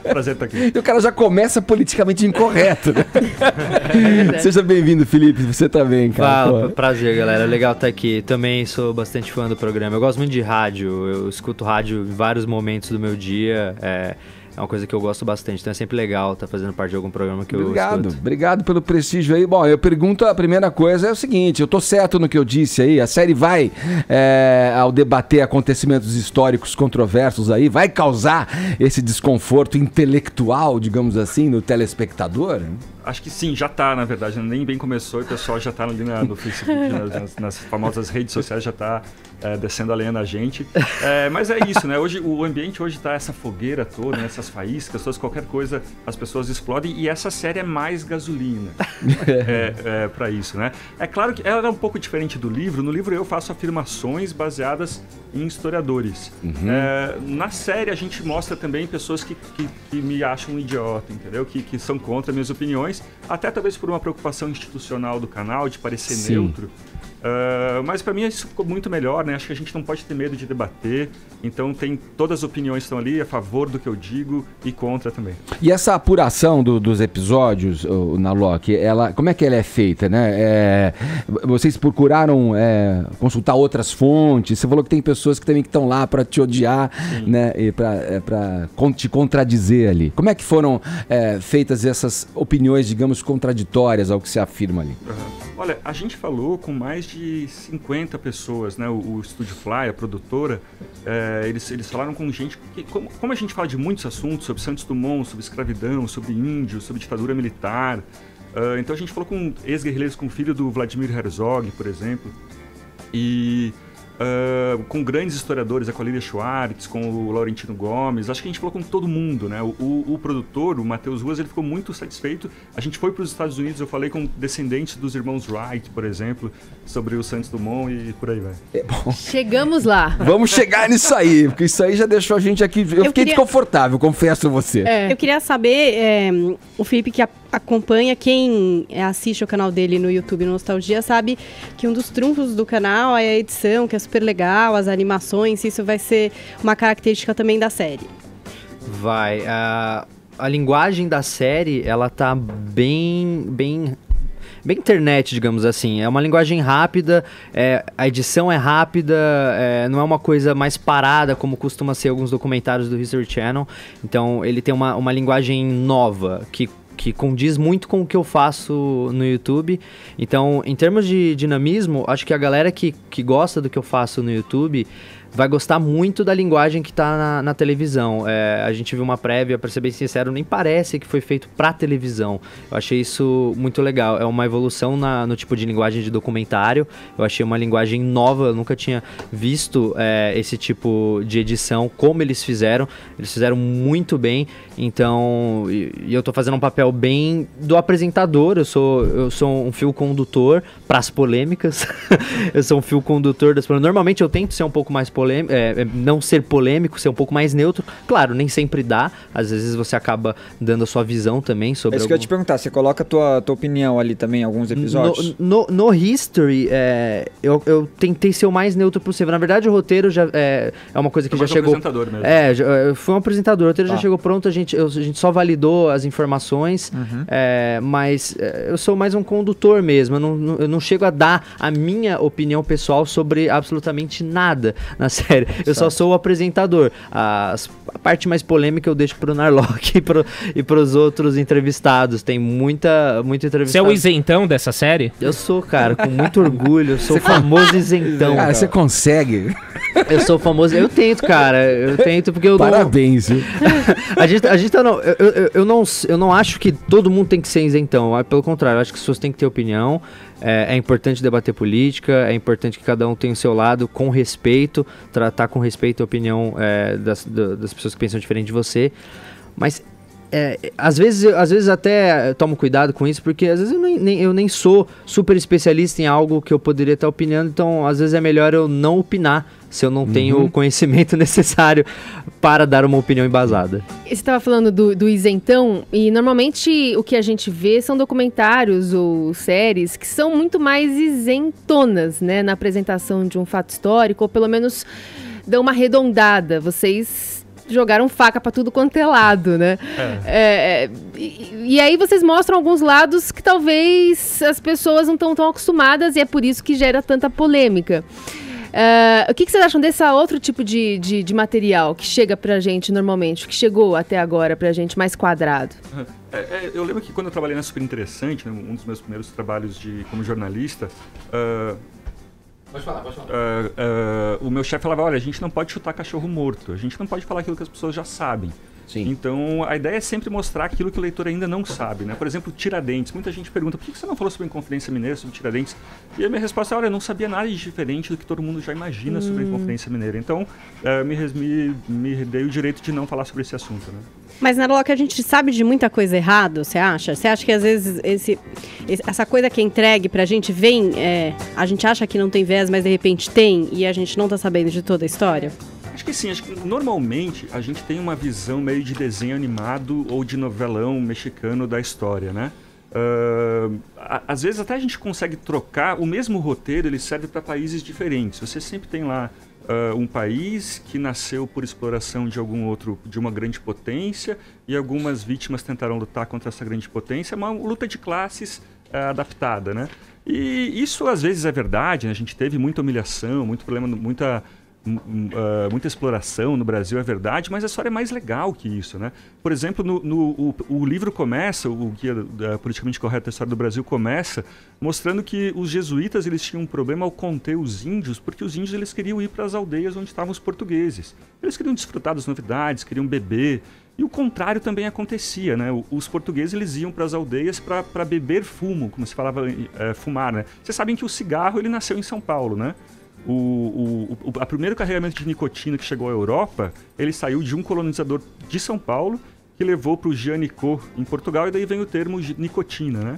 Prazer estar aqui. E o cara já começa politicamente incorreto, né? Seja bem-vindo, Felipe, você também, cara. Fala, prazer, galera, legal estar aqui. Também sou bastante fã do programa. Eu gosto muito de rádio, eu escuto rádio em vários momentos do meu dia. É uma coisa que eu gosto bastante, então é sempre legal estar fazendo parte de algum programa que eu escuto. Obrigado pelo prestígio aí. Bom, eu pergunto, a primeira coisa é o seguinte, eu tô certo no que eu disse aí, a série vai, ao debater acontecimentos históricos controversos aí, vai causar esse desconforto intelectual, digamos assim, no telespectador? Acho que sim, já tá, na verdade, nem bem começou e o pessoal já tá ali no Facebook, nas famosas redes sociais, já tá descendo a lenha na gente. Mas é isso, né? Hoje, o ambiente hoje tá essa fogueira toda, né? Essas faíscas, qualquer coisa, as pessoas explodem e essa série é mais gasolina para isso, né? É claro que ela é um pouco diferente do livro. No livro eu faço afirmações baseadas em historiadores. Na série a gente mostra também pessoas que me acham um idiota, entendeu? Que são contra minhas opiniões, até talvez por uma preocupação institucional do canal, de parecer neutro. Mas para mim isso ficou muito melhor, né? Acho que a gente não pode ter medo de debater, então todas as opiniões estão ali a favor do que eu digo e contra também. E essa apuração dos episódios, Nalok, como é que ela é feita, né? Vocês procuraram consultar outras fontes? Você falou que tem pessoas que também estão lá para te odiar, né? E para te contradizer ali. Como é que foram feitas essas opiniões, digamos, contraditórias ao que se afirma ali? Olha, a gente falou com mais de 50 pessoas, né? O Estúdio Fly, a produtora, eles falaram com gente que, como a gente fala de muitos assuntos, sobre Santos Dumont, sobre escravidão, sobre índios, sobre ditadura militar, então a gente falou com ex-guerrilheiros, com o filho do Vladimir Herzog, por exemplo, e com grandes historiadores, a Colíria Schwartz, com o Laurentino Gomes, acho que a gente falou com todo mundo, né? O produtor, o Matheus Ruas, ele ficou muito satisfeito. A gente foi para os Estados Unidos, eu falei com descendentes dos irmãos Wright, por exemplo, sobre o Santos Dumont e por aí vai. Chegamos lá. Vamos chegar nisso aí, porque isso aí já deixou a gente aqui... Eu fiquei desconfortável, confesso a você. Eu queria saber, o Felipe que acompanha, quem assiste o canal dele no YouTube Nostalgia, sabe que um dos trunfos do canal é a edição, que é super legal, as animações, isso vai ser uma característica também da série. Vai. A linguagem da série, ela tá bem internet, digamos assim. É uma linguagem rápida, a edição é rápida, não é uma coisa mais parada, como costuma ser alguns documentários do History Channel. Então, ele tem uma linguagem nova, que condiz muito com o que eu faço no YouTube. Então, em termos de dinamismo, acho que a galera que gosta do que eu faço no YouTube vai gostar muito da linguagem que tá na televisão. A gente viu uma prévia, pra ser bem sincero, nem parece que foi feito pra televisão. Eu achei isso muito legal. É uma evolução no tipo de linguagem de documentário. Eu achei uma linguagem nova, eu nunca tinha visto esse tipo de edição, como eles fizeram. Eles fizeram muito bem. Então, e eu tô fazendo um papel bem do apresentador. Eu sou um fio condutor pras polêmicas. Eu sou um fio condutor das polêmicas. Normalmente eu tento ser um pouco mais não ser polêmico, ser um pouco mais neutro. Claro, nem sempre dá. Às vezes você acaba dando a sua visão também sobre... É isso que eu ia te perguntar. Você coloca a tua opinião ali também em alguns episódios? No History, eu tentei ser o mais neutro possível. Na verdade, o roteiro já é uma coisa que já chegou... Foi um apresentador mesmo. Eu fui um apresentador. O roteiro já chegou pronto. A gente só validou as informações. Mas eu sou mais um condutor mesmo. Eu não chego a dar a minha opinião pessoal sobre absolutamente nada na série. Eu só sou o apresentador. A parte mais polêmica eu deixo pro Narlock e pros outros entrevistados. Tem muita entrevistado. Você é o isentão dessa série? Eu sou, cara, com muito orgulho. Eu sou o famoso isentão. Cara, você consegue. Eu sou famoso. Eu tento, cara. Eu tento porque eu Parabéns, viu? A gente tá não. Eu não acho que todo mundo tem que ser isentão. Pelo contrário, eu acho que as pessoas têm que ter opinião. É importante debater política, é importante que cada um tenha o seu lado com respeito, tratar com respeito a opinião das pessoas que pensam diferente de você. Mas Às vezes até tomo cuidado com isso, porque às vezes eu nem sou super especialista em algo que eu poderia estar opinando, então às vezes é melhor eu não opinar se eu não tenho o conhecimento necessário para dar uma opinião embasada. Você estava falando do isentão, e normalmente o que a gente vê são documentários ou séries que são muito mais isentonas, né, na apresentação de um fato histórico, ou pelo menos dão uma arredondada. Vocês jogaram faca pra tudo quanto é lado, né? E aí vocês mostram alguns lados que talvez as pessoas não estão tão acostumadas, e é por isso que gera tanta polêmica. O que vocês acham desse outro tipo de material que chega pra gente normalmente, que chegou até agora pra gente mais quadrado? Eu lembro que quando eu trabalhei na Super Interessante, né, um dos meus primeiros trabalhos como jornalista... Pode falar. O meu chefe falava, olha, a gente não pode chutar cachorro morto, a gente não pode falar aquilo que as pessoas já sabem. Sim. Então, a ideia é sempre mostrar aquilo que o leitor ainda não sabe, né? Por exemplo, Tiradentes. Muita gente pergunta, por que você não falou sobre a Inconfidência Mineira, sobre Tiradentes? E a minha resposta é, olha, eu não sabia nada de diferente do que todo mundo já imagina sobre a Inconfidência Mineira. Então, me dei o direito de não falar sobre esse assunto, né? Mas, Narlock, a gente sabe de muita coisa errada, você acha? Você acha que às vezes essa coisa que é entregue pra gente vem... a gente acha que não tem viés, mas de repente tem, e a gente não tá sabendo de toda a história? Acho que sim, normalmente a gente tem uma visão meio de desenho animado ou de novelão mexicano da história, né? Às vezes até a gente consegue trocar, o mesmo roteiro ele serve para países diferentes. Você sempre tem lá um país que nasceu por exploração de uma grande potência, e algumas vítimas tentaram lutar contra essa grande potência, uma luta de classes adaptada, né? E isso às vezes é verdade, né? A gente teve muita humilhação, muito problema, muita exploração no Brasil, é verdade, mas a história é mais legal que isso, né? Por exemplo, o livro começa, o Guia Politicamente Correto da História do Brasil começa mostrando que os jesuítas eles tinham um problema ao conter os índios, porque os índios eles queriam ir para as aldeias onde estavam os portugueses. Eles queriam desfrutar das novidades, queriam beber, e o contrário também acontecia, né? Os portugueses eles iam para as aldeias para beber fumo, como se falava, fumar, né? Vocês sabem que o cigarro ele nasceu em São Paulo, né? A primeiro carregamento de nicotina que chegou à Europa, ele saiu de um colonizador de São Paulo que levou para o Gianicot em Portugal, e daí vem o termo nicotina, né?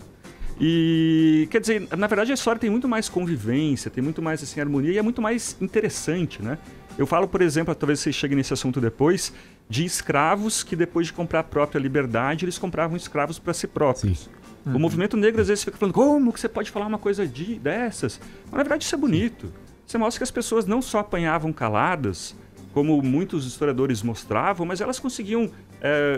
E, quer dizer, na verdade a história tem muito mais convivência, tem muito mais assim, harmonia, e é muito mais interessante, né? Eu falo, por exemplo, talvez vocês cheguem nesse assunto depois, de escravos que depois de comprar a própria liberdade, eles compravam escravos para si próprios. O movimento negro às vezes fica falando, como que você pode falar uma coisa dessas? Mas na verdade isso é bonito. Você mostra que as pessoas não só apanhavam caladas, como muitos historiadores mostravam, mas elas conseguiam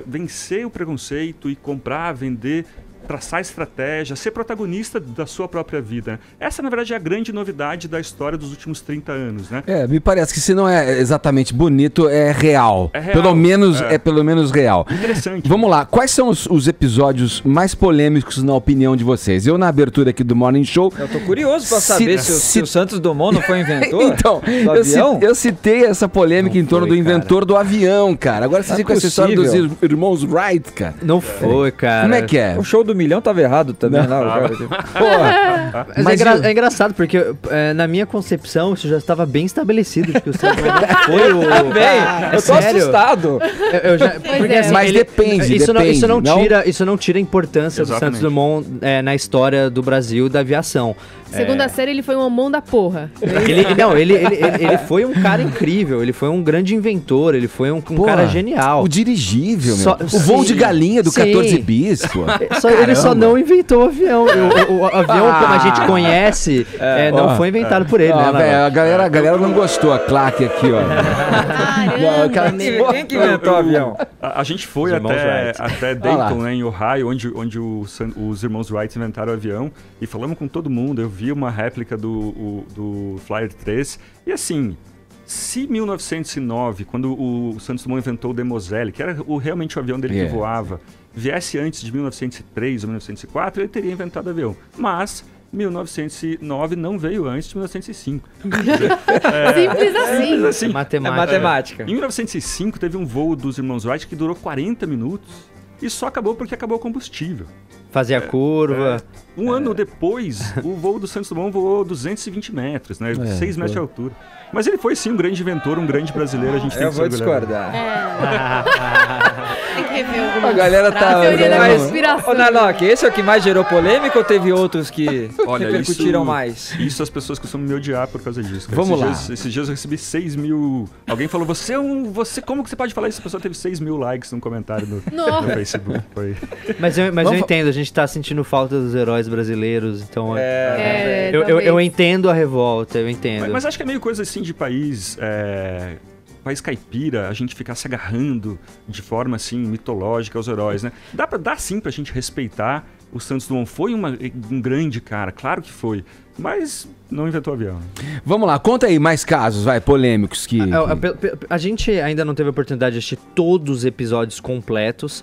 vencer o preconceito e comprar, vender, traçar estratégia, ser protagonista da sua própria vida. Essa, na verdade, é a grande novidade da história dos últimos 30 anos, né? Me parece que se não é exatamente bonito, é real. É real. Pelo menos real. Interessante. Vamos lá, quais são os episódios mais polêmicos na opinião de vocês? Eu, na abertura aqui do Morning Show... Eu tô curioso pra saber se o Santos Dumont não foi inventor então, do avião. Eu citei essa polêmica em torno do inventor do avião, cara. Agora vocês com essa história dos irmãos Wright, cara. Não foi, cara. Como é que é? O show do milhão tava errado também, não. Mas é engraçado, porque na minha concepção isso já estava bem estabelecido, que o Santos Dumont foi o... Eu tô assustado. Porque, assim, mas depende. Isso não tira a importância do Santos Dumont na história do Brasil da aviação. Segunda série, ele foi um homão da porra. Ele foi um cara incrível, ele foi um grande inventor, ele foi um cara genial. O dirigível, o voo de galinha do 14 bis, pô. Ele só não inventou o avião. O avião, como a gente conhece, não foi inventado por ele, né? A galera não gostou, a claque aqui, ó. Quem que inventou o avião? A gente foi até Dayton, né, em Ohio, onde os irmãos Wright inventaram o avião, e falamos com todo mundo. Eu vi uma réplica do Flyer 3, e assim, se 1909, quando o Santos Dumont inventou o Demoiselle, que era realmente o avião dele que voava, viesse antes de 1903 ou 1904, ele teria inventado o avião. Mas 1909 não veio antes de 1905. Simples assim. Matemática. Em 1905 teve um voo dos irmãos Wright que durou 40 minutos e só acabou porque acabou o combustível. Fazer a curva. Um ano depois, o voo do Santos Dumont voou 220 metros, né? 6 metros de altura. Mas ele foi, sim, um grande inventor, um grande brasileiro. A gente tem Eu que vou se orgulhar. discordar. Tem que rever algumas A galera tá... teoria da Mas, conspiração. ô Narlock, esse é o que mais gerou polêmica ou teve outros que Olha, repercutiram mais? Isso as pessoas costumam me odiar por causa disso. Cara. Vamos lá. Esses dias eu recebi 6 mil... Alguém falou, como que você pode falar isso? A pessoa teve 6 mil likes num comentário no Facebook. Foi. Mas eu entendo, a gente tá sentindo falta dos heróis brasileiros, então... talvez. Eu entendo a revolta, eu entendo. Mas acho que é meio coisa assim de país caipira, a gente ficar se agarrando de forma assim mitológica aos heróis, né? Dá sim pra gente respeitar. O Santos Dumont foi um grande cara, claro que foi, mas não inventou avião. Vamos lá, conta aí mais casos, polêmicos que... A gente ainda não teve a oportunidade de assistir todos os episódios completos,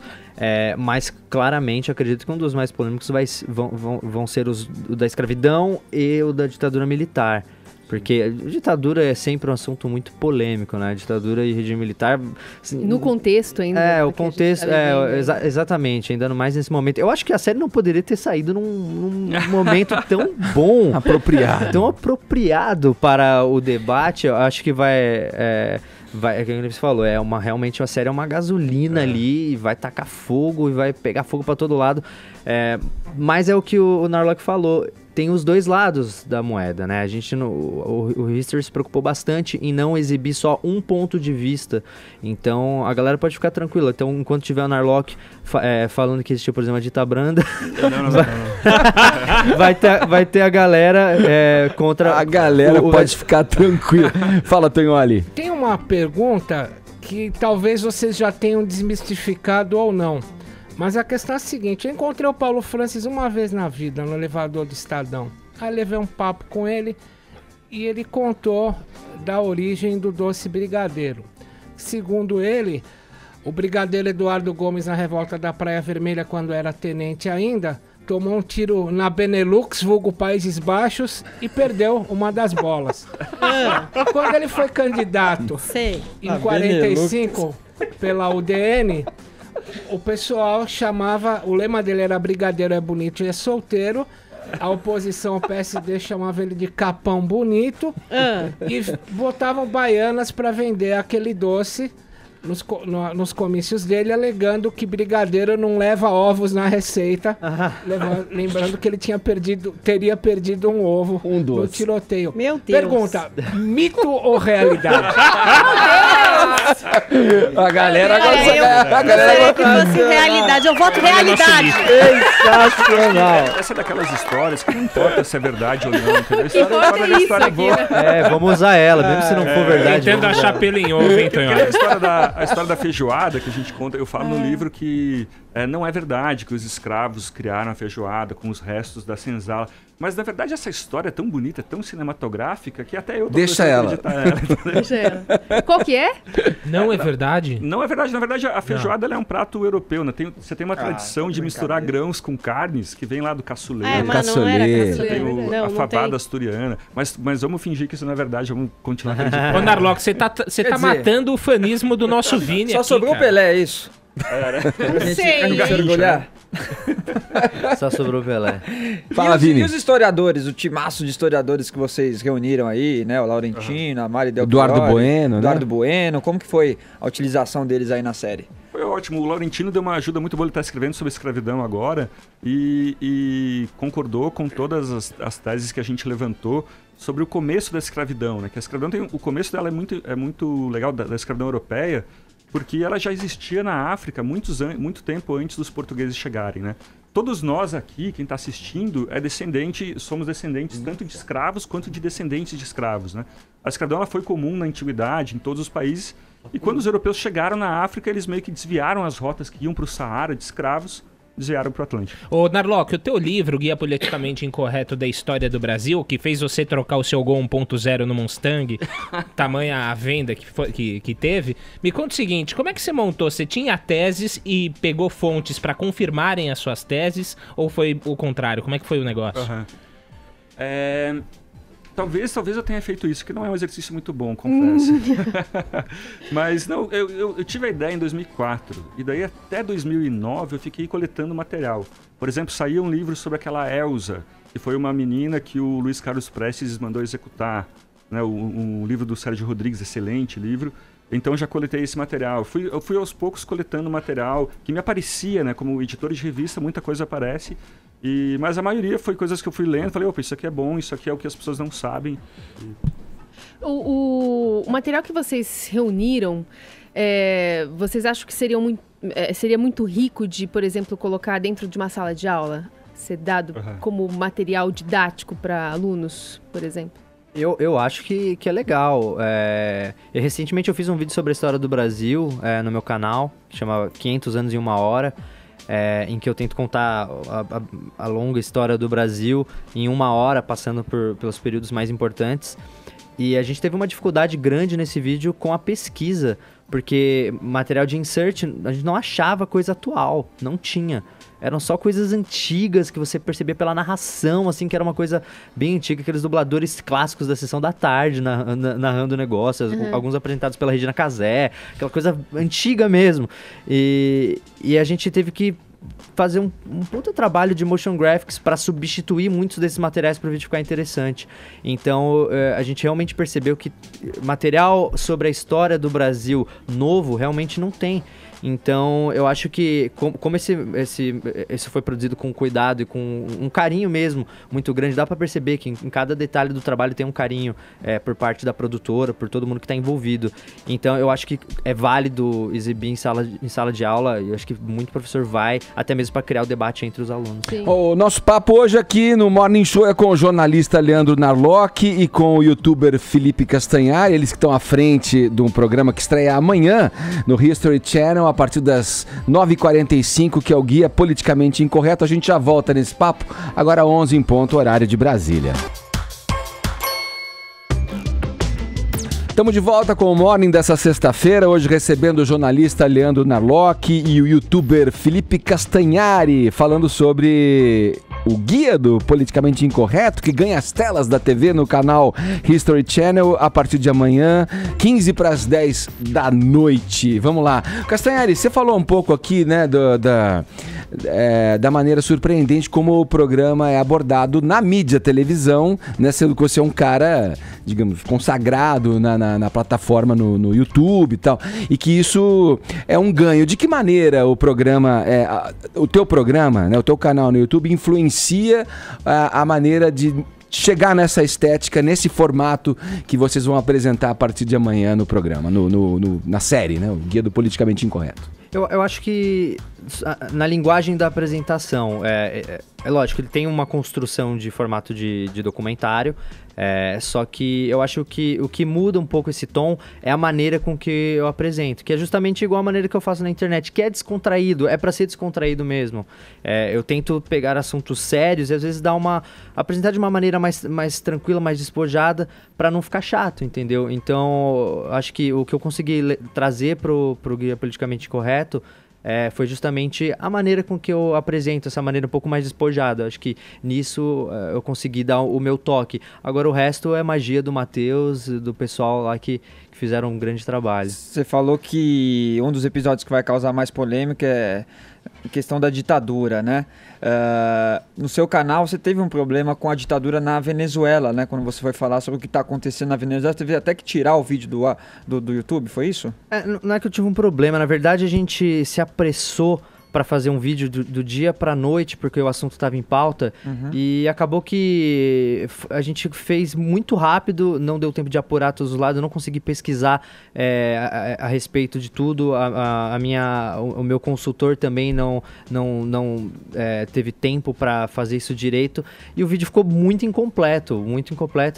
mas claramente acredito que um dos mais polêmicos vão ser o da escravidão e o da ditadura militar. Porque a ditadura é sempre um assunto muito polêmico, né? Ditadura e regime militar... Assim, no contexto ainda. O contexto, exatamente, ainda mais nesse momento. Eu acho que a série não poderia ter saído num momento tão bom. Apropriado. Tão apropriado para o debate. Eu acho que como você falou, realmente a série é uma gasolina ali, e vai tacar fogo, e vai pegar fogo para todo lado. Mas é o que o Narlock falou, tem os dois lados da moeda, né? A gente, o History se preocupou bastante em não exibir só um ponto de vista. Então, a galera pode ficar tranquila. Então, enquanto tiver o Narlock falando que existiu, por exemplo, a Dita Branda, vai ter a galera contra... A galera pode ficar tranquila. Fala, Tonholi. Tem uma pergunta que talvez vocês já tenham desmistificado ou não. Mas a questão é a seguinte, eu encontrei o Paulo Francis uma vez na vida, no elevador do Estadão. Aí levei um papo com ele e ele contou da origem do doce brigadeiro. Segundo ele, o brigadeiro Eduardo Gomes na revolta da Praia Vermelha, quando era tenente ainda, tomou um tiro na Benelux, vulgo Países Baixos, e perdeu uma das bolas. Quando ele foi candidato em 45 pela UDN... O pessoal chamava, o lema dele era brigadeiro é bonito e é solteiro. A oposição ao PSD chamava ele de capão bonito. E botavam baianas para vender aquele doce nos comícios dele, alegando que brigadeiro não leva ovos na receita. Lembrando que ele teria perdido um ovo no tiroteio. Meu Deus. Pergunta, mito ou realidade? A galera gosta que fosse realidade. Eu voto realidade. Sensacional. Essa é daquelas histórias que não importa se é verdade ou não, entendeu? Importa isso aqui, né? Vamos usar ela, mesmo se não for verdade. Tentando achar pelo em ovo, hein, Tonholi? A história da feijoada que a gente conta, eu falo no livro que não é verdade que os escravos criaram a feijoada com os restos da senzala. Mas, na verdade, essa história é tão bonita, tão cinematográfica, que até eu tô Deixa ela. Deixa ela. Qual que é? Não é verdade? Não é verdade. Na verdade, a feijoada ela é um prato europeu, né? Você tem uma tradição de misturar grãos com carnes, que vem lá do caçuleiro. Mas não era Você tem a favada asturiana. Mas vamos fingir que isso não é verdade, vamos continuar acreditando. Ô, Narlock, você tá matando o fanismo do nosso Vini Só aqui, sobrou o cara. Pelé, é isso? Não sei. Se orgulhar. Só sobrou o Pelé. Fala, Vini. E os historiadores, o timaço de historiadores que vocês reuniram aí, né? O Laurentino, a Mari Del Eduardo Fiore, Bueno, Eduardo né? Bueno. Como que foi a utilização deles aí na série? Foi ótimo. O Laurentino deu uma ajuda muito boa. Ele está escrevendo sobre escravidão agora e concordou com todas as teses que a gente levantou sobre o começo da escravidão, né? Que a escravidão o começo dela é muito legal, da escravidão europeia, porque ela já existia na África muito tempo antes dos portugueses chegarem, né? Todos nós aqui, quem está assistindo, somos descendentes tanto de escravos quanto de descendentes de escravos, né? A escravidão ela foi comum na antiguidade, em todos os países, e quando os europeus chegaram na África, eles meio que desviaram as rotas que iam para o Saara de escravos, desviaram para o Atlântico. Ô, Narlock, o teu livro, Guia Politicamente Incorreto da História do Brasil, que fez você trocar o seu Gol 1.0 no Mustang, tamanha a venda que teve, me conta o seguinte, como é que você montou? Você tinha teses e pegou fontes para confirmarem as suas teses, ou foi o contrário? Como é que foi o negócio? Talvez eu tenha feito isso, que não é um exercício muito bom, confesso. Mas não, eu tive a ideia em 2004, e daí até 2009 eu fiquei coletando material. Por exemplo, saía um livro sobre aquela Elsa, que foi uma menina que o Luiz Carlos Prestes mandou executar, né? Um livro do Sérgio Rodrigues, excelente livro. Então eu já coletei esse material. Eu fui aos poucos coletando material que me aparecia, né? Como editor de revista, muita coisa aparece. Mas a maioria foi coisas que eu fui lendo. Falei, opa, isso aqui é bom, isso aqui é o que as pessoas não sabem. O material que vocês reuniram, vocês acham que seria muito rico de, por exemplo, colocar dentro de uma sala de aula? Ser dado como material didático para alunos, por exemplo? Eu acho que é legal. Recentemente eu fiz um vídeo sobre a história do Brasil no meu canal, que chama 500 anos em uma hora, em que eu tento contar a longa história do Brasil em uma hora, passando pelos períodos mais importantes. E a gente teve uma dificuldade grande nesse vídeo com a pesquisa, porque material de insert, a gente não achava coisa atual, não tinha. Eram só coisas antigas que você percebia pela narração, assim, que era uma coisa bem antiga, aqueles dubladores clássicos da Sessão da Tarde narrando o negócio, alguns apresentados pela Regina Casé, aquela coisa antiga mesmo. E a gente teve que fazer um puta trabalho de motion graphics para substituir muitos desses materiais para o vídeo ficar interessante. Então, a gente realmente percebeu que material sobre a história do Brasil novo realmente não tem. Então, eu acho que, como esse foi produzido com cuidado e com um carinho mesmo muito grande, dá para perceber que em cada detalhe do trabalho tem um carinho por parte da produtora, por todo mundo que está envolvido. Então, eu acho que é válido exibir em sala de aula, e eu acho que muito professor vai, até mesmo para criar o debate entre os alunos. O nosso papo hoje aqui no Morning Show é com o jornalista Leandro Narlock e com o youtuber Felipe Castanhari, eles que estão à frente de um programa que estreia amanhã no History Channel, a partir das 9h45, que é o Guia Politicamente Incorreto. A gente já volta nesse papo, agora 11 em ponto, horário de Brasília. Estamos de volta com o Morning dessa sexta-feira, hoje recebendo o jornalista Leandro Narlock e o youtuber Felipe Castanhari, falando sobre o Guia do Politicamente Incorreto, que ganha as telas da TV no canal History Channel a partir de amanhã, 15 para as 10 da noite. Vamos lá. Castanhari, você falou um pouco aqui, né, da maneira surpreendente como o programa é abordado na mídia, televisão, né, sendo que você é um cara, digamos, consagrado na plataforma no YouTube e tal, e que isso é um ganho. De que maneira o programa, o teu programa, né, o teu canal no YouTube influencia a maneira de chegar nessa estética, nesse formato que vocês vão apresentar a partir de amanhã no programa, na série, né, o Guia do Politicamente Incorreto? Eu acho que na linguagem da apresentação, é lógico, ele tem uma construção de formato de documentário, só que eu acho que o que muda um pouco esse tom é a maneira com que eu apresento, que é justamente igual a maneira que eu faço na internet, que é descontraído, é para ser descontraído mesmo. Eu tento pegar assuntos sérios e às vezes apresentar de uma maneira mais tranquila, mais despojada, para não ficar chato, entendeu? Então, acho que o que eu consegui trazer pro Guia Politicamente Correto foi justamente a maneira com que eu apresento, essa maneira um pouco mais despojada. Acho que nisso eu consegui dar o meu toque. Agora o resto é magia do Matheus, do pessoal lá que fizeram um grande trabalho. Você falou que um dos episódios que vai causar mais polêmica é a questão da ditadura, né? No seu canal você teve um problema com a ditadura na Venezuela, né? Quando você foi falar sobre o que está acontecendo na Venezuela, você teve até que tirar o vídeo do YouTube, foi isso? Não é que eu tive um problema, na verdade a gente se apressou para fazer um vídeo do dia para noite, porque o assunto estava em pauta, e acabou que a gente fez muito rápido, não deu tempo de apurar todos os lados, eu não consegui pesquisar a respeito de tudo, o meu consultor também não teve tempo para fazer isso direito, e o vídeo ficou muito incompleto,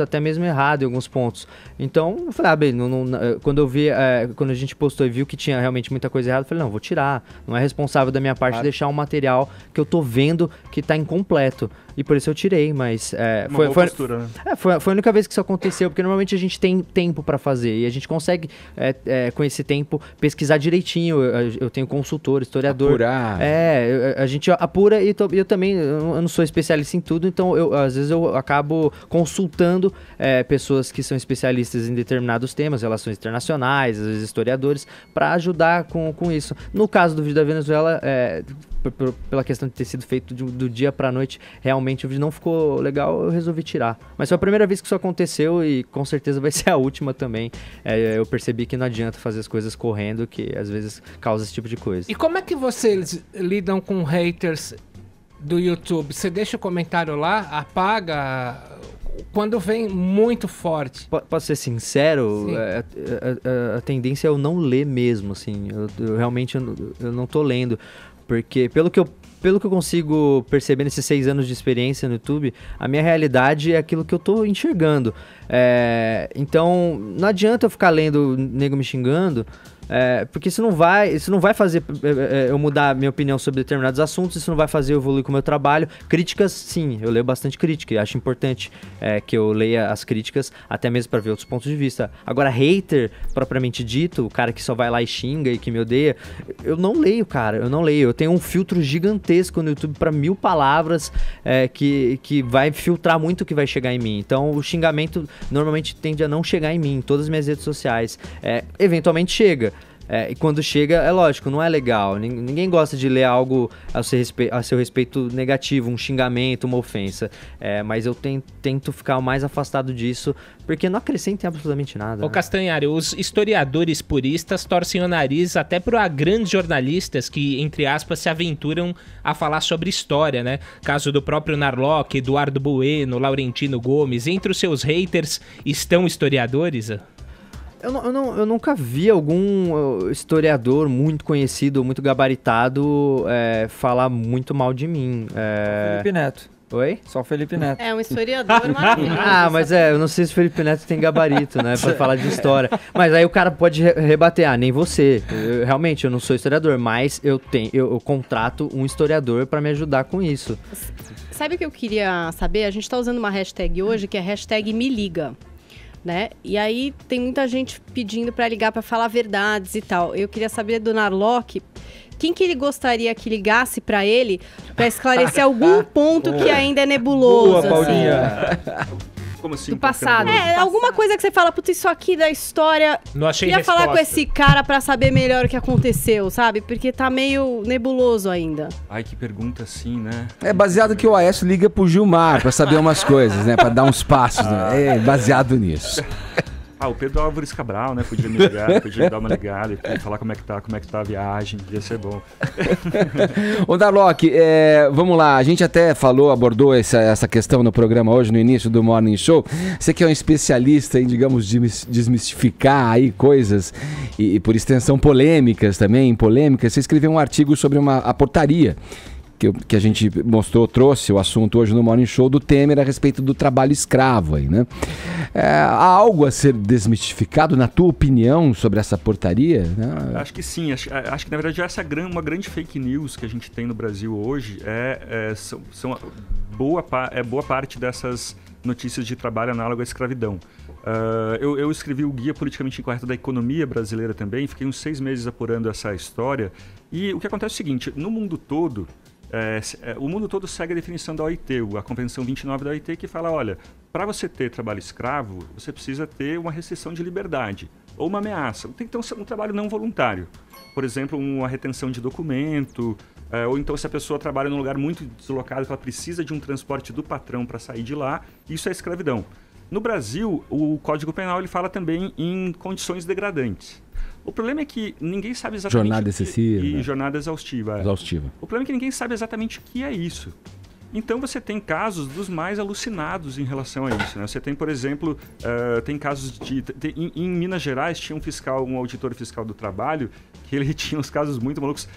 até mesmo errado em alguns pontos. Então, eu falei, quando a gente postou e viu que tinha realmente muita coisa errada, eu falei, não, vou tirar, não é responsável da minha parte deixar um material que eu tô vendo que tá incompleto. e por isso eu tirei, mas Uma boa postura, né? foi a única vez que isso aconteceu, porque normalmente a gente tem tempo para fazer e a gente consegue, com esse tempo, pesquisar direitinho. Eu tenho consultor, historiador. Apurar. A gente apura e eu também, eu não sou especialista em tudo, então às vezes eu acabo consultando pessoas que são especialistas em determinados temas, relações internacionais, às vezes historiadores, para ajudar com isso. No caso do vídeo da Venezuela, pela questão de ter sido feito do dia pra noite, realmente o vídeo não ficou legal, eu resolvi tirar. Mas foi a primeira vez que isso aconteceu e com certeza vai ser a última também. Eu percebi que não adianta fazer as coisas correndo, que às vezes causa esse tipo de coisa. E como é que vocês lidam com haters do YouTube? Você deixa o comentário lá, apaga quando vem muito forte? Posso ser sincero, a tendência é eu não ler mesmo, assim. Eu realmente eu não tô lendo. Porque pelo que eu consigo perceber nesses 6 anos de experiência no YouTube, a minha realidade é aquilo que eu tô enxergando. Então, não adianta eu ficar lendo nego me xingando, porque isso não vai fazer eu mudar minha opinião sobre determinados assuntos, isso não vai fazer eu evoluir com o meu trabalho. Críticas, sim, eu leio bastante crítica e acho importante que eu leia as críticas, até mesmo para ver outros pontos de vista. Agora, hater, propriamente dito, o cara que só vai lá e xinga e que me odeia, eu não leio, cara, eu não leio. Eu tenho um filtro gigantesco no YouTube para 1000 palavras que vai filtrar muito o que vai chegar em mim. Então, o xingamento normalmente tende a não chegar em mim, em todas as minhas redes sociais. Eventualmente chega. E quando chega, é lógico, não é legal. Ninguém gosta de ler algo a seu respeito negativo, um xingamento, uma ofensa. Mas eu tento ficar o mais afastado disso, porque não acrescenta absolutamente nada. Ô Castanhari, os historiadores puristas torcem o nariz até para grandes jornalistas que, entre aspas, se aventuram a falar sobre história, né? Caso do próprio Narlock, Eduardo Bueno, Laurentino Gomes. Entre os seus haters estão historiadores? Eu nunca vi algum historiador muito conhecido, muito gabaritado, falar muito mal de mim. Felipe Neto. Oi? Só o Felipe Neto. É um historiador maravilhoso. Mas eu não sei se o Felipe Neto tem gabarito, né, pra falar de história. Mas aí o cara pode rebater, nem você. Realmente, eu não sou historiador, mas eu contrato um historiador pra me ajudar com isso. Sabe o que eu queria saber? A gente tá usando uma hashtag hoje, que é hashtag Me Liga. Né? E aí tem muita gente pedindo para ligar para falar verdades e tal. Eu queria saber do Narlock, quem que ele gostaria que ligasse para ele para esclarecer algum ponto que ainda é nebuloso. Boa, assim. Como assim? Do passado. Alguma coisa que você fala, putz, isso aqui da história. Não achei queria resposta. falar com esse cara pra saber melhor o que aconteceu, sabe? Porque tá meio nebuloso ainda. Ai, que pergunta assim, né? É baseado que o Aécio liga pro Gilmar pra saber umas coisas, né? Pra dar uns passos, né? É baseado nisso. O Pedro Álvares Cabral, né? Podia me ligar, podia me dar uma ligada e falar como é que tá a viagem, ia ser bom. Ô Narlock, vamos lá, a gente até abordou essa questão no programa hoje, no início do Morning Show. Você que é um especialista em, digamos, desmistificar aí coisas e por extensão polêmicas também, você escreveu um artigo sobre a portaria que a gente trouxe o assunto hoje no Morning Show do Temer a respeito do trabalho escravo aí, né? Há algo a ser desmistificado, na tua opinião, sobre essa portaria? Acho que sim, acho que na verdade uma grande fake news que a gente tem no Brasil hoje são boa parte dessas notícias de trabalho análogo à escravidão. Eu escrevi o Guia Politicamente Incorreto da Economia Brasileira também, fiquei uns 6 meses apurando essa história, e o que acontece é o seguinte, no mundo todo, o mundo todo segue a definição da OIT, a Convenção 29 da OIT, que fala, olha, para você ter trabalho escravo, você precisa ter uma restrição de liberdade, ou uma ameaça. Tem que ter um trabalho não voluntário. Por exemplo, uma retenção de documento, ou então se a pessoa trabalha num lugar muito deslocado, que ela precisa de um transporte do patrão para sair de lá, isso é escravidão. No Brasil, o Código Penal ele fala também em condições degradantes. O problema é que ninguém sabe exatamente... Jornada excessiva. E jornada exaustiva. O problema é que ninguém sabe exatamente o que é isso. Então você tem casos dos mais alucinados em relação a isso, né? Você tem, por exemplo, tem casos em Minas Gerais tinha um auditor fiscal do trabalho, que ele tinha uns casos muito malucos.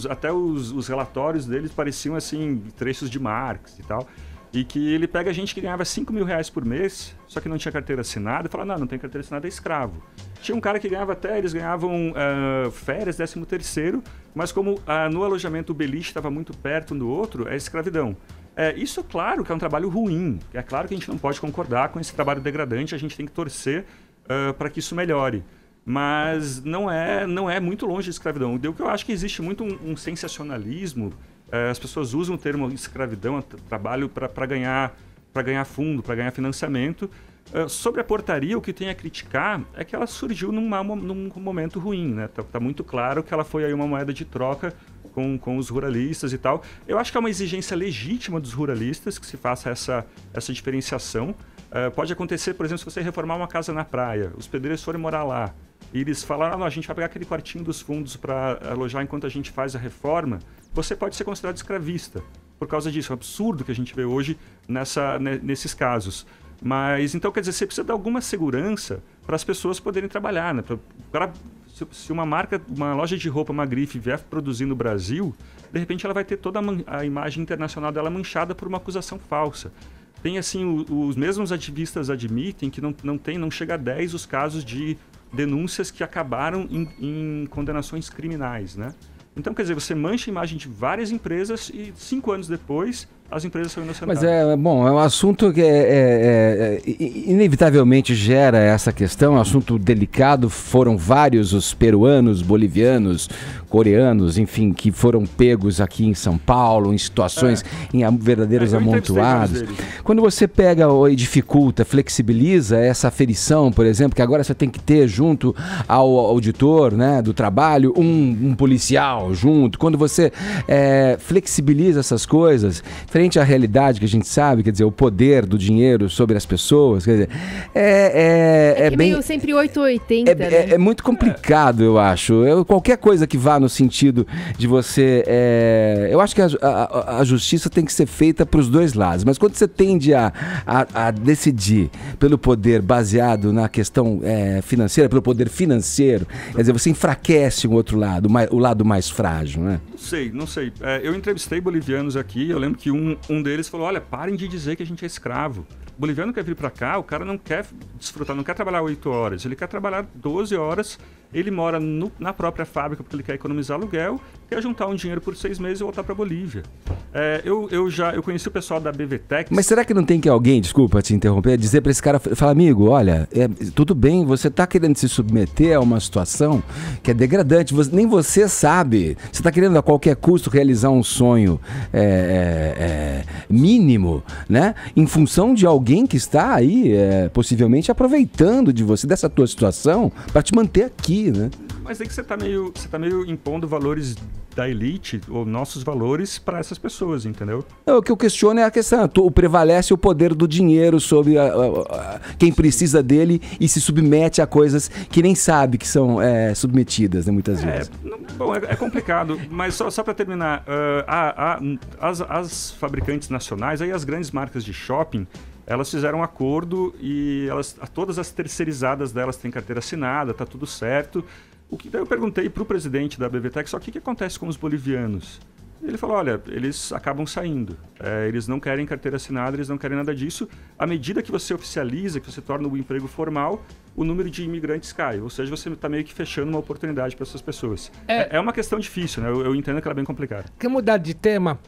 Até os relatórios deles pareciam assim, trechos de Marx e tal. E que ele pega gente que ganhava R$5.000 por mês, só que não tinha carteira assinada, e fala, não tem carteira assinada, é escravo. Tinha um cara que eles ganhavam férias, 13º, mas como no alojamento o beliche estava muito perto um do outro, é escravidão. Isso, claro, que é um trabalho ruim. É claro que a gente não pode concordar com esse trabalho degradante, a gente tem que torcer para que isso melhore. Mas não é muito longe de escravidão. O que eu acho que existe muito um sensacionalismo. As pessoas usam o termo escravidão, trabalho para ganhar fundo, para ganhar financiamento. Sobre a portaria, o que tem a criticar é que ela surgiu num momento ruim, né? Tá muito claro que ela foi aí uma moeda de troca com os ruralistas e tal. Eu acho que é uma exigência legítima dos ruralistas que se faça essa diferenciação. Pode acontecer, por exemplo, se você reformar uma casa na praia, os pedreiros forem morar lá, e eles falaram, a gente vai pegar aquele quartinho dos fundos para alojar enquanto a gente faz a reforma, você pode ser considerado escravista por causa disso. É um absurdo que a gente vê hoje nesses casos. Mas, então, quer dizer, você precisa dar alguma segurança para as pessoas poderem trabalhar, né? Se uma loja de roupa, uma grife, vier produzir no Brasil, de repente ela vai ter toda a imagem internacional dela manchada por uma acusação falsa. Tem, assim, os mesmos ativistas admitem que não chega a 10 os casos de denúncias que acabaram em condenações criminais, né? Então, quer dizer, você mancha a imagem de várias empresas e 5 anos depois as empresas são inocentadas. Mas é um assunto que inevitavelmente gera essa questão, é um assunto delicado. Foram vários os peruanos, bolivianos, coreanos, enfim, que foram pegos aqui em São Paulo, em situações, em verdadeiros amontoados. Quando você pega e dificulta, flexibiliza essa aferição, por exemplo, que agora você tem que ter junto ao auditor, né, do trabalho, um policial junto. Quando você flexibiliza essas coisas, frente à realidade que a gente sabe, quer dizer, o poder do dinheiro sobre as pessoas, quer dizer, é bem... meio sempre 880, né? É muito complicado, eu acho. Qualquer coisa que vá no sentido de você... eu acho que a justiça tem que ser feita para os dois lados, mas quando você tende a decidir pelo poder baseado na questão financeira, pelo poder financeiro, quer dizer, você enfraquece o outro lado, o lado mais frágil, né? Não sei. Eu entrevistei bolivianos aqui, eu lembro que um deles falou, olha, parem de dizer que a gente é escravo. O boliviano quer vir para cá, o cara não quer desfrutar, não quer trabalhar 8 horas, ele quer trabalhar 12 horas, ele mora na própria fábrica porque ele quer economizar aluguel, quer juntar um dinheiro por 6 meses e voltar para Bolívia. Eu conheci o pessoal da BVTEX. Mas será que não tem que alguém, desculpa te interromper, dizer para esse cara, falar, amigo, olha, tudo bem, você está querendo se submeter a uma situação que é degradante, nem você sabe, você está querendo a qualquer custo realizar um sonho mínimo, né? Em função de alguém que está aí, possivelmente aproveitando de você, dessa tua situação, para te manter aqui, né? Mas aí que você tá meio impondo valores da elite, ou nossos valores, para essas pessoas, entendeu? O que eu questiono é a questão, prevalece o poder do dinheiro sobre quem precisa dele e se submete a coisas que nem sabe que são submetidas, né, muitas vezes. É complicado, mas só para terminar, as fabricantes nacionais, aí as grandes marcas de shopping, elas fizeram um acordo e todas as terceirizadas delas têm carteira assinada, tá tudo certo. Daí eu perguntei para o presidente da BVTEX, só o que acontece com os bolivianos? Ele falou, olha, eles acabam saindo, eles não querem carteira assinada, eles não querem nada disso. À medida que você oficializa, que você torna o emprego formal, o número de imigrantes cai, ou seja, você está meio que fechando uma oportunidade para essas pessoas. É uma questão difícil, né? Eu entendo que ela é bem complicada. Quer mudar de tema?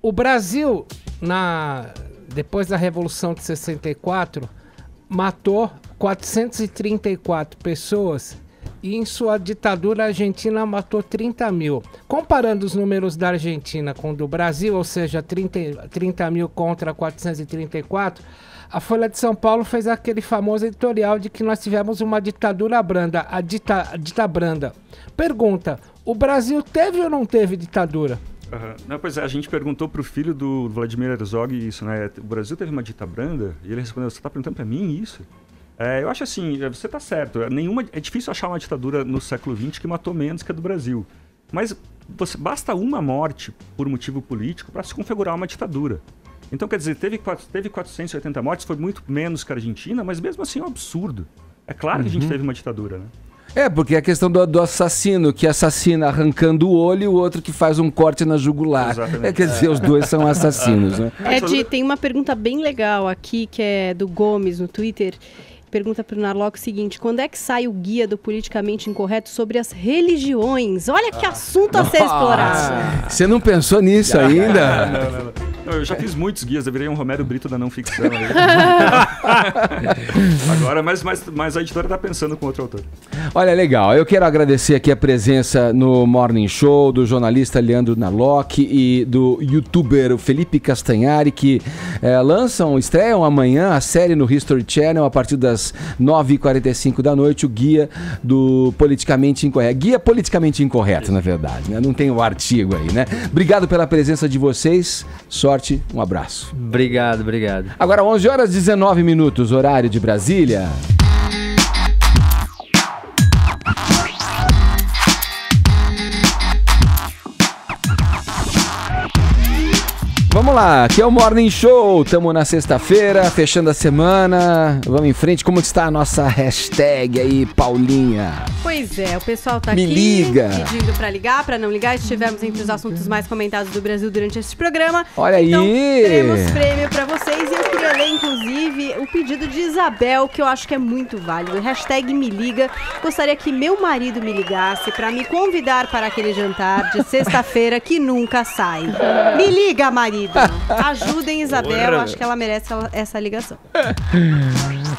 O Brasil, depois da Revolução de 64, matou 434 pessoas e em sua ditadura a Argentina matou 30 mil. Comparando os números da Argentina com o do Brasil, ou seja, 30 mil contra 434, a Folha de São Paulo fez aquele famoso editorial de que nós tivemos uma ditadura branda, a dita branda. Pergunta, o Brasil teve ou não teve ditadura? Não, pois a gente perguntou pro filho do Vladimir Herzog isso, né? O Brasil teve uma ditadura branda? E ele respondeu, você tá perguntando para mim isso? Eu acho assim, você tá certo, é difícil achar uma ditadura no século XX que matou menos que a do Brasil. Mas basta uma morte por motivo político para se configurar uma ditadura. Então, quer dizer, teve 480 mortes, foi muito menos que a Argentina, mas mesmo assim é um absurdo. É claro que a gente teve uma ditadura, né? Porque a questão do assassino, que assassina arrancando o olho e o outro que faz um corte na jugular. Quer dizer, os dois são assassinos, né? Ed, tem uma pergunta bem legal aqui, que é do Gomes no Twitter. pergunta pro Narlock o seguinte: quando é que sai o guia do politicamente incorreto sobre as religiões? Olha que assunto a ser explorado. Você não pensou nisso ainda? Não. Eu já fiz muitos guias, eu virei um Romero Brito da não ficção. Agora, mas a editora tá pensando com outro autor. Olha, legal. Eu quero agradecer aqui a presença no Morning Show do jornalista Leandro Narlock e do youtuber Felipe Castanhari, que estreiam amanhã a série no History Channel a partir das 9h45 da noite, o Guia do Politicamente Incorreto. Guia Politicamente Incorreto, na verdade, né? Não tem o artigo aí, né? Obrigado pela presença de vocês. Sorte, um abraço. Obrigado. Agora 11h19, horário de Brasília. Vamos lá, aqui é o Morning Show, estamos na sexta-feira, fechando a semana, vamos em frente. Como está a nossa hashtag aí, Paulinha? Pois é, o pessoal tá Me aqui liga. pedindo pra ligar, pra não ligar. Estivemos entre os assuntos mais comentados do Brasil durante esse programa. Olha então, aí! teremos prêmio pra vocês e eu queria ler, inclusive, o pedido de Isabel, que eu acho que é muito válido. Hashtag Me Liga. Gostaria que meu marido me ligasse pra me convidar para aquele jantar de sexta-feira que nunca sai. Me liga, marido! Ajudem Isabel, acho que ela merece essa ligação.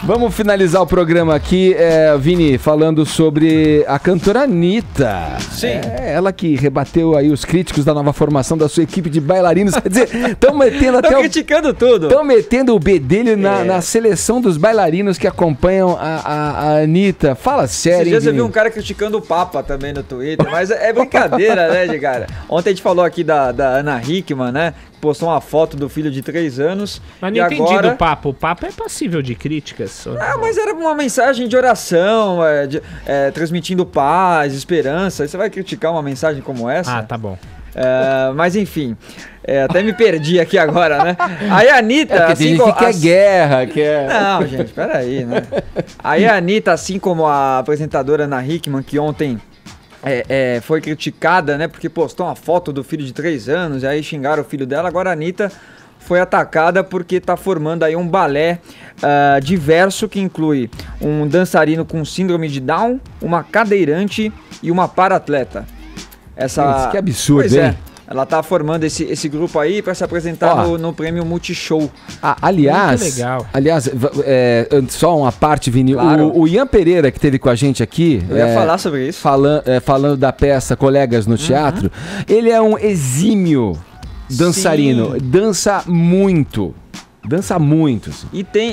Vamos finalizar o programa aqui, Vini, falando sobre a cantora Anitta. Sim. Ela que rebateu aí os críticos da nova formação da sua equipe de bailarinos. Quer dizer, estão metendo até criticando tudo. Estão metendo o bedelho na seleção dos bailarinos que acompanham a Anitta. Fala sério, Esses dias eu Vini. vi um cara criticando o Papa também no Twitter, mas é brincadeira, né, de cara? Ontem a gente falou aqui da Ana Hickman, né? Postou uma foto do filho de 3 anos. Mas não entendi do Papa. O Papa é passível de críticas. Mas era uma mensagem de oração, transmitindo paz, esperança. Aí você vai criticar uma mensagem como essa? Ah, tá bom. Mas enfim, até me perdi aqui agora, né? Aí a Anitta... assim, que quer guerra, quer... Não, gente, peraí, né? Aí a Anitta, assim como a apresentadora Ana Hickman, que ontem... foi criticada, né, porque postou uma foto do filho de 3 anos, e aí xingaram o filho dela. Agora a Anitta foi atacada porque está formando aí um balé diverso que inclui um dançarino com síndrome de Down, uma cadeirante e uma para-atleta. Que absurdo, hein? Ela tá formando esse grupo aí para se apresentar no prêmio Multishow. Aliás, muito legal. Só uma parte, Vini. Claro. O Ian Pereira, que esteve com a gente aqui... Eu ia falar sobre isso. Falando da peça Colegas no Teatro, ele é um exímio dançarino. Sim. Dança muito. Assim.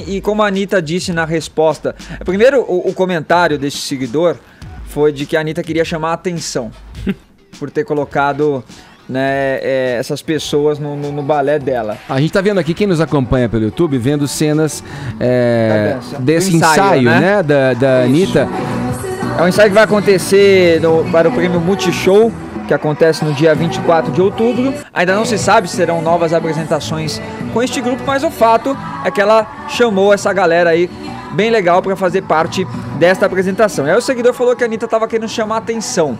E como a Anitta disse na resposta... Primeiro, o comentário desse seguidor foi de que a Anitta queria chamar a atenção por ter colocado... né, essas pessoas no balé dela. A gente tá vendo aqui, quem nos acompanha pelo YouTube, vendo cenas desse ensaio, né, da Anitta. É um ensaio que vai acontecer para o prêmio Multishow, que acontece no dia 24 de outubro. Ainda não se sabe se serão novas apresentações com este grupo, mas o fato é que ela chamou essa galera aí bem legal para fazer parte desta apresentação. E aí o seguidor falou que a Anitta estava querendo chamar a atenção.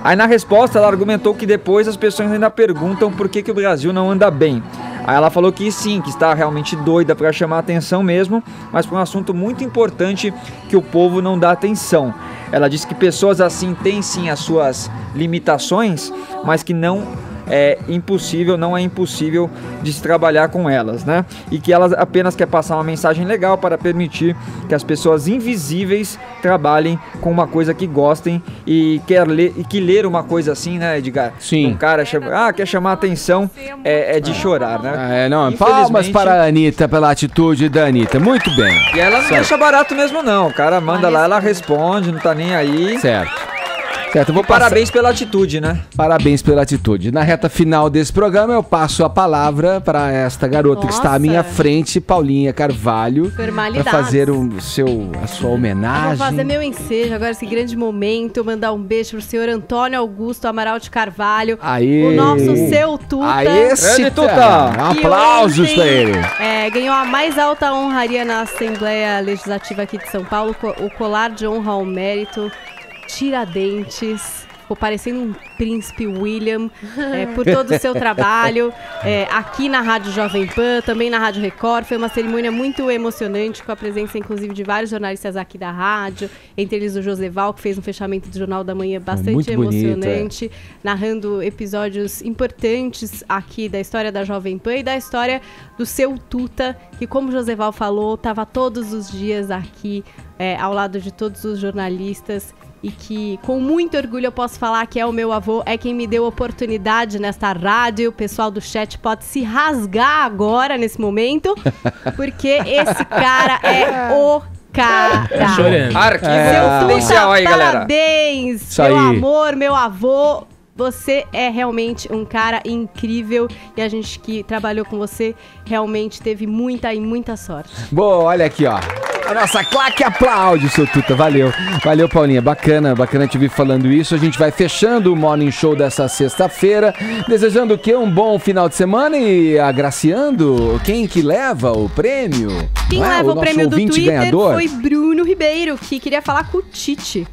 Aí na resposta ela argumentou que depois as pessoas ainda perguntam por que o Brasil não anda bem. Aí ela falou que sim, que está realmente doida para chamar a atenção mesmo, mas para um assunto muito importante que o povo não dá atenção. Ela disse que pessoas assim têm sim as suas limitações, mas que não é impossível de se trabalhar com elas, né? E que elas apenas quer passar uma mensagem legal para permitir que as pessoas invisíveis trabalhem com uma coisa que gostem e que ler uma coisa assim, né, Edgar? Sim. Um cara quer chamar a atenção, é de chorar, né? Palmas para a Anitta, pela atitude da Anitta. Muito bem. E ela não deixa barato mesmo não. O cara manda lá, ela responde, não tá nem aí. Certo, Parabéns pela atitude, né? Parabéns pela atitude. Na reta final desse programa, eu passo a palavra para esta garota que está à minha frente, Paulinha Carvalho, para fazer a sua homenagem. Eu vou fazer meu ensejo agora, esse grande momento, mandar um beijo pro senhor Antônio Augusto Amaral de Carvalho, o nosso seu Tuta. Tuta! Aplausos para ele. Ganhou a mais alta honraria na Assembleia Legislativa aqui de São Paulo, o colar de honra ao mérito Tiradentes. ficou parecendo um príncipe William, por todo o seu trabalho, aqui na Rádio Jovem Pan, também na Rádio Record. Foi uma cerimônia muito emocionante, com a presença, inclusive, de vários jornalistas aqui da rádio, entre eles o Joseval, que fez um fechamento do Jornal da Manhã bastante emocionante, narrando episódios importantes aqui da história da Jovem Pan e da história do seu Tuta, que, como o Joseval falou, estava todos os dias aqui, ao lado de todos os jornalistas, e que, com muito orgulho, eu posso falar que é o meu avô, é quem me deu oportunidade nesta rádio. O pessoal do chat pode se rasgar agora, nesse momento, porque esse cara é o cara. Tá chorando. Arquivo confidencial aí, galera. Parabéns, meu amor, meu avô. Você é realmente um cara incrível e a gente que trabalhou com você realmente teve muita e muita sorte. Boa, olha aqui, ó. A nossa claque aplaude, seu Tuta. Valeu. Valeu, Paulinha. Bacana te ouvir falando isso. A gente vai fechando o Morning Show dessa sexta-feira, desejando o quê? Um bom final de semana e agraciando quem que leva o prêmio. Quem leva o prêmio do Twitter ganhador foi Bruno Ribeiro, que queria falar com o Tite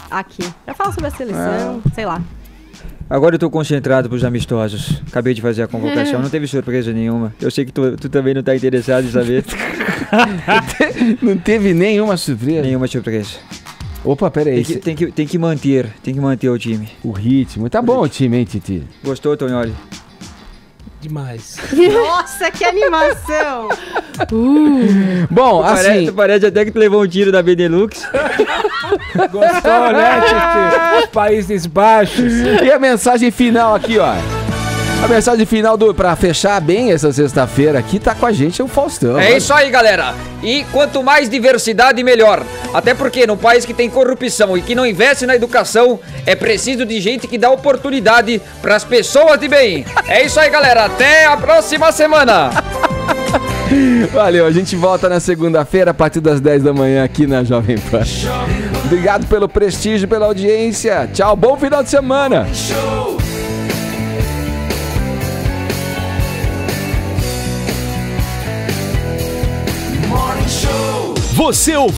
aqui. Pra falar sobre a seleção, sei lá. Agora eu tô concentrado pros amistosos. Acabei de fazer a convocação, não teve surpresa nenhuma. Eu sei que tu também não tá interessado em saber. Não teve nenhuma surpresa? Nenhuma surpresa. Opa, peraí. Tem que manter o time. O ritmo. Tá bom o time, hein, Titi? Gostou, Tonholi? Demais. Nossa, que animação! Bom, assim... Tu parece até que tu levou um tiro da Benelux. Gostou, né, Titi? Países Baixos. E a mensagem final aqui, ó. A mensagem final pra fechar bem essa sexta-feira aqui tá com a gente o Faustão. É isso aí, galera. E quanto mais diversidade, melhor. Até porque num país que tem corrupção e que não investe na educação, é preciso de gente que dá oportunidade pras pessoas de bem. É isso aí, galera. Até a próxima semana. Valeu, a gente volta na segunda-feira a partir das 10 da manhã aqui na Jovem Pan. Obrigado pelo prestígio, pela audiência. Tchau, bom final de semana. Você ouviu?